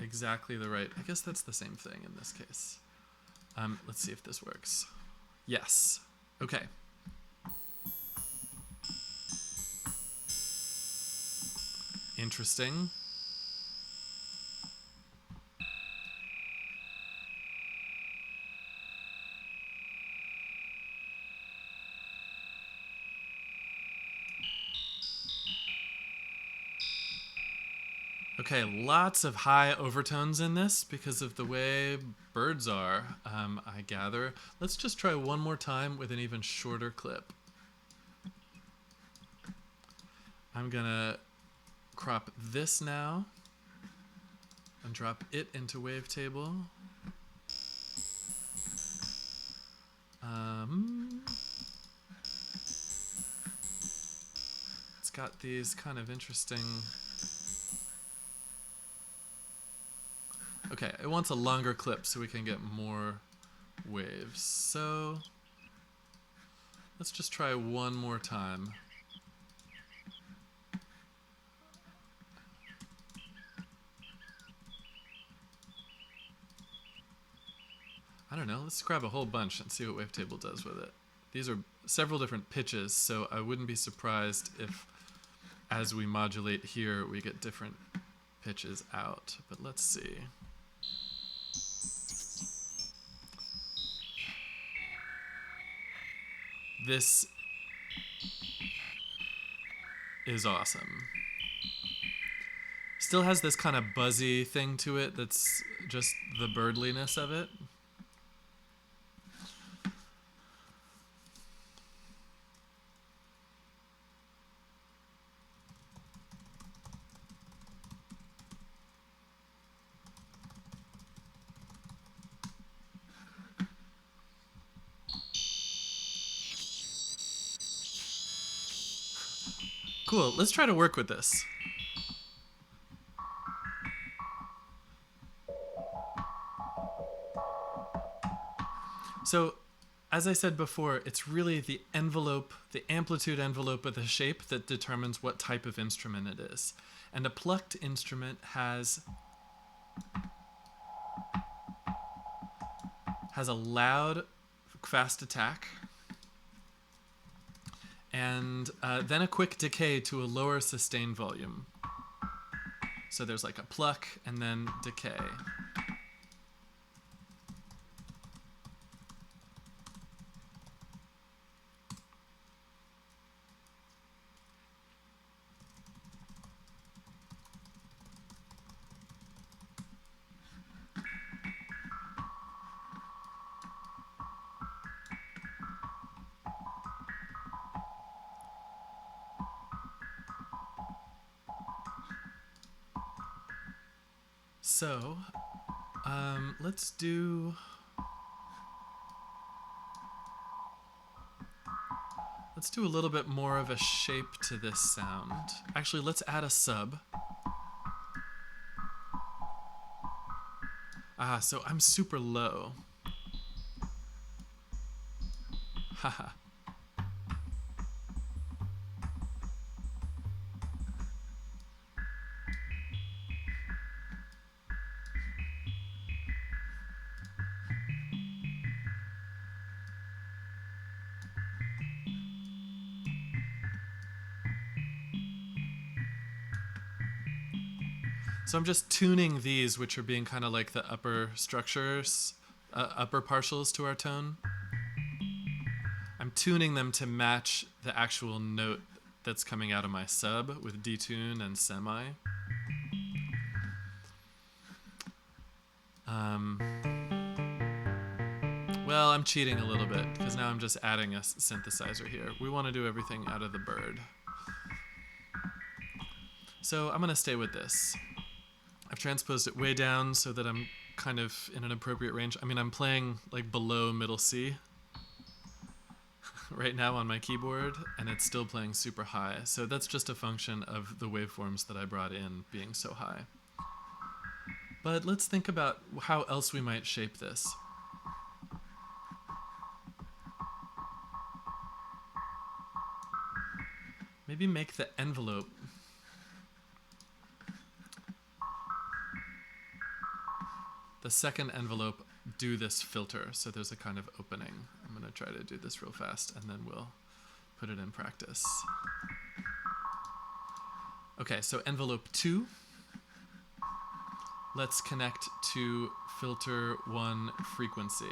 exactly the right. I guess that's the same thing in this case. Let's see if this works. Yes. Okay. Interesting. Okay, lots of high overtones in this because of the way birds are, I gather. Let's just try one more time with an even shorter clip. I'm gonna crop this now and drop it into wavetable. It's got these kind of interesting... Okay, it wants a longer clip so we can get more waves. So let's just try one more time. I don't know, let's grab a whole bunch and see what wavetable does with it. These are several different pitches, so I wouldn't be surprised if as we modulate here we get different pitches out, but let's see. This is awesome. Still has this kind of buzzy thing to it that's just the birdliness of it. Cool. Let's try to work with this. So, as I said before, it's really the envelope, the amplitude envelope of the shape that determines what type of instrument it is. And a plucked instrument has a loud, fast attack, and then a quick decay to a lower sustain volume. So there's like a pluck and then decay. So, let's do a little bit more of a shape to this sound. Actually, let's add a sub. So I'm super low. Haha. So I'm just tuning these, which are being kind of like the upper structures, upper partials to our tone. I'm tuning them to match the actual note that's coming out of my sub with detune and semi. Well, I'm cheating a little bit because now I'm just adding a synthesizer here. We want to do everything out of the bird. So I'm going to stay with this. I've transposed it way down so that I'm kind of in an appropriate range. I mean, I'm playing like below middle C right now on my keyboard, and it's still playing super high. So that's just a function of the waveforms that I brought in being so high. But let's think about how else we might shape this. Maybe make the envelope the second envelope do this filter, so there's a kind of opening. I'm going to try to do this real fast, and then we'll put it in practice. Okay, so envelope 2. Let's connect to filter 1 frequency.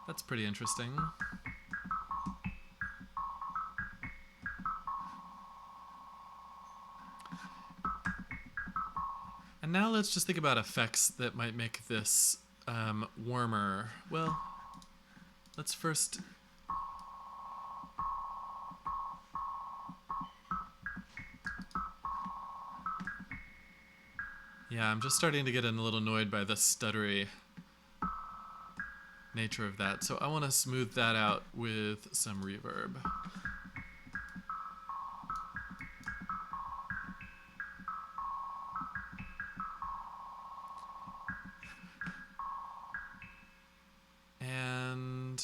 That's pretty interesting. And now let's just think about effects that might make this warmer. Well, let's first... Yeah, I'm just starting to get a little annoyed by the stuttery nature of that. So I want to smooth that out with some reverb. And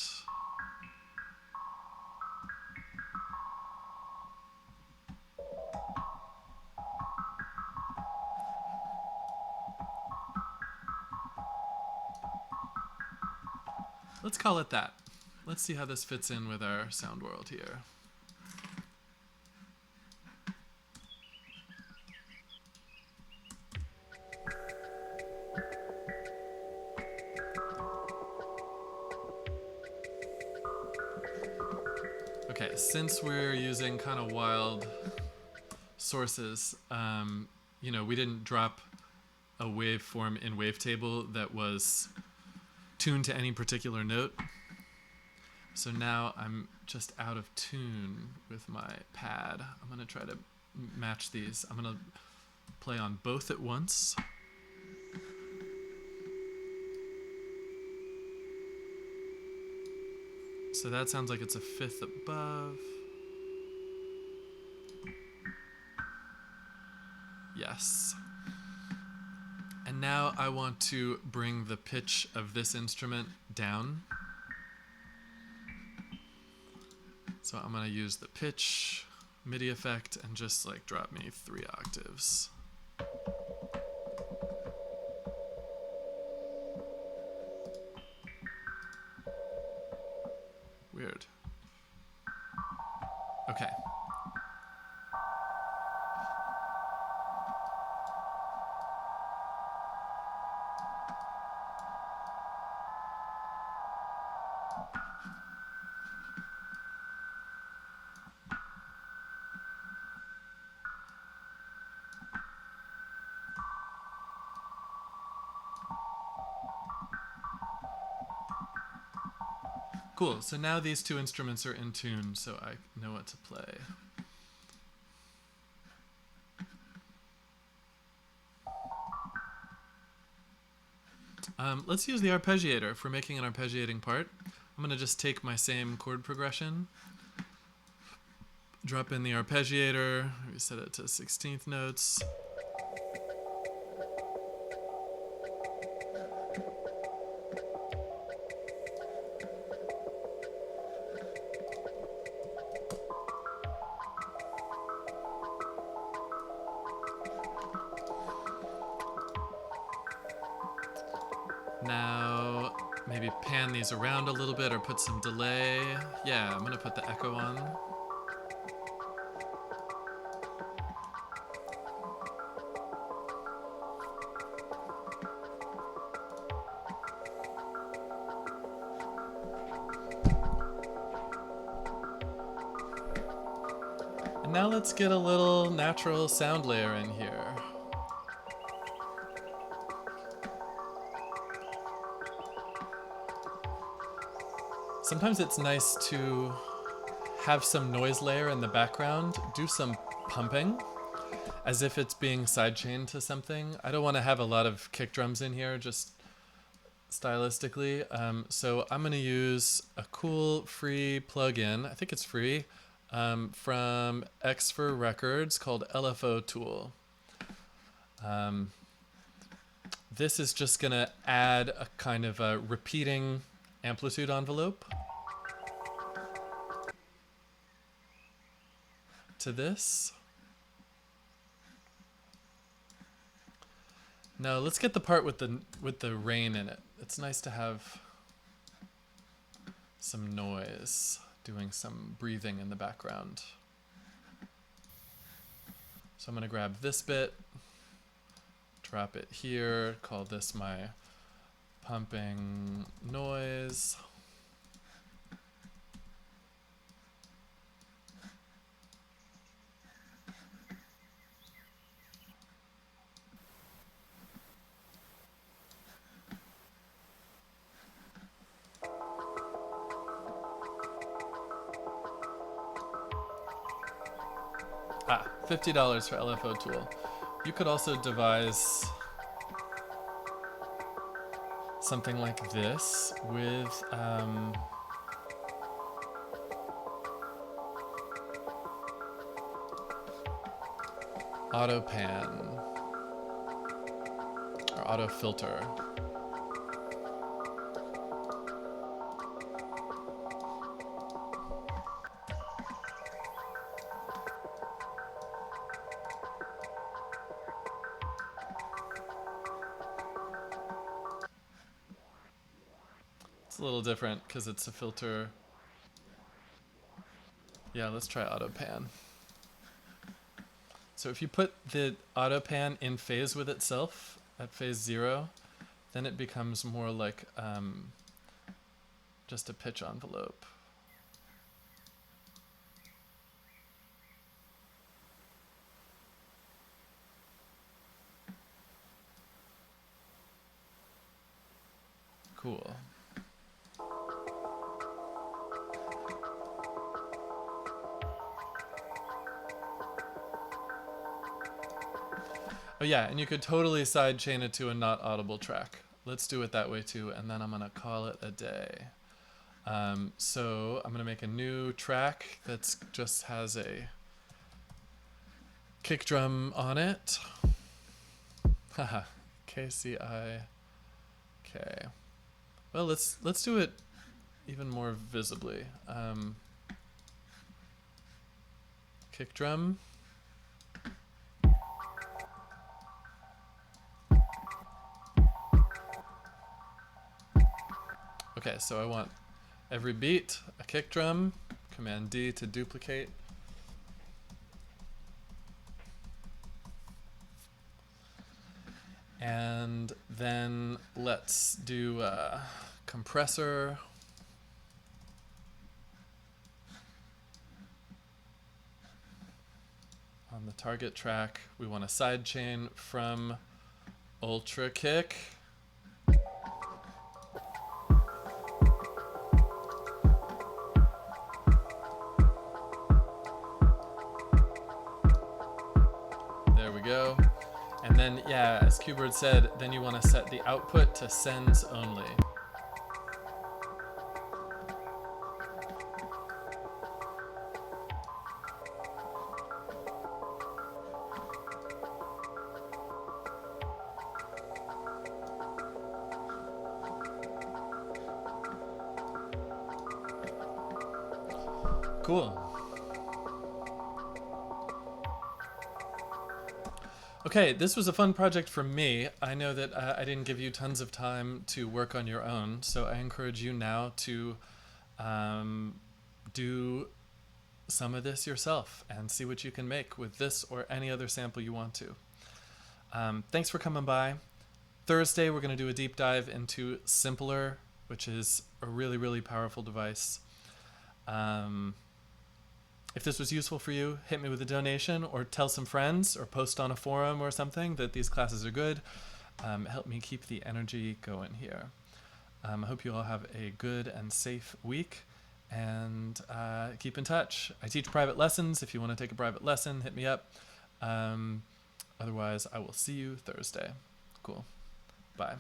let's call it that. Let's see how this fits in with our sound world here. Okay, since we're using kind of wild sources, you know, we didn't drop a waveform in Wavetable that was tuned to any particular note. So now I'm just out of tune with my pad. I'm going to try to match these. I'm going to play on both at once. So that sounds like it's a fifth above. Yes. And now I want to bring the pitch of this instrument down. So I'm going to use the pitch MIDI effect and just like drop me 3 octaves. Weird. Okay. Cool, so now these 2 instruments are in tune, so I know what to play. Let's use the arpeggiator for making an arpeggiating part. I'm going to just take my same chord progression, drop in the arpeggiator, we set it to 16th notes. Now, maybe pan these around a little bit or put some delay. Yeah, I'm gonna put the echo on. And now let's get a little natural sound layer in here. Sometimes it's nice to have some noise layer in the background, do some pumping as if it's being sidechained to something. I don't want to have a lot of kick drums in here, just stylistically. So I'm going to use a cool free plugin, I think it's free, from X for Records called LFO Tool. This is just going to add a kind of a repeating amplitude envelope to this. Now let's get the part with the rain in it. It's nice to have some noise, doing some breathing in the background. So I'm going to grab this bit, drop it here, call this my pumping noise. $50 for LFO Tool. You could also devise something like this with auto pan or auto filter. It's a little different because it's a filter. Yeah, let's try auto pan. So if you put the auto pan in phase with itself at phase 0, then it becomes more like just a pitch envelope. Cool. Oh yeah, and you could totally sidechain it to a not audible track. Let's do it that way too, and then I'm gonna call it a day. So I'm gonna make a new track that's just has a kick drum on it. Haha, KCI. Okay. Well, let's do it even more visibly. Kick drum. Okay, so I want every beat a kick drum. Command D to duplicate. And then let's do a compressor. On the target track, we want a sidechain from Ultra Kick. There we go. And then, yeah, as Qbird said, then you want to set the output to sends only. Cool. Okay, this was a fun project for me. I know that I didn't give you tons of time to work on your own, so I encourage you now to do some of this yourself and see what you can make with this or any other sample you want to. Thanks for coming by. Thursday, we're going to do a deep dive into Simpler, which is a really, really powerful device. If this was useful for you, hit me with a donation or tell some friends or post on a forum or something that these classes are good. Help me keep the energy going here. I hope you all have a good and safe week, and keep in touch. I teach private lessons. If you want to take a private lesson, hit me up. Otherwise, I will see you Thursday. Cool. Bye.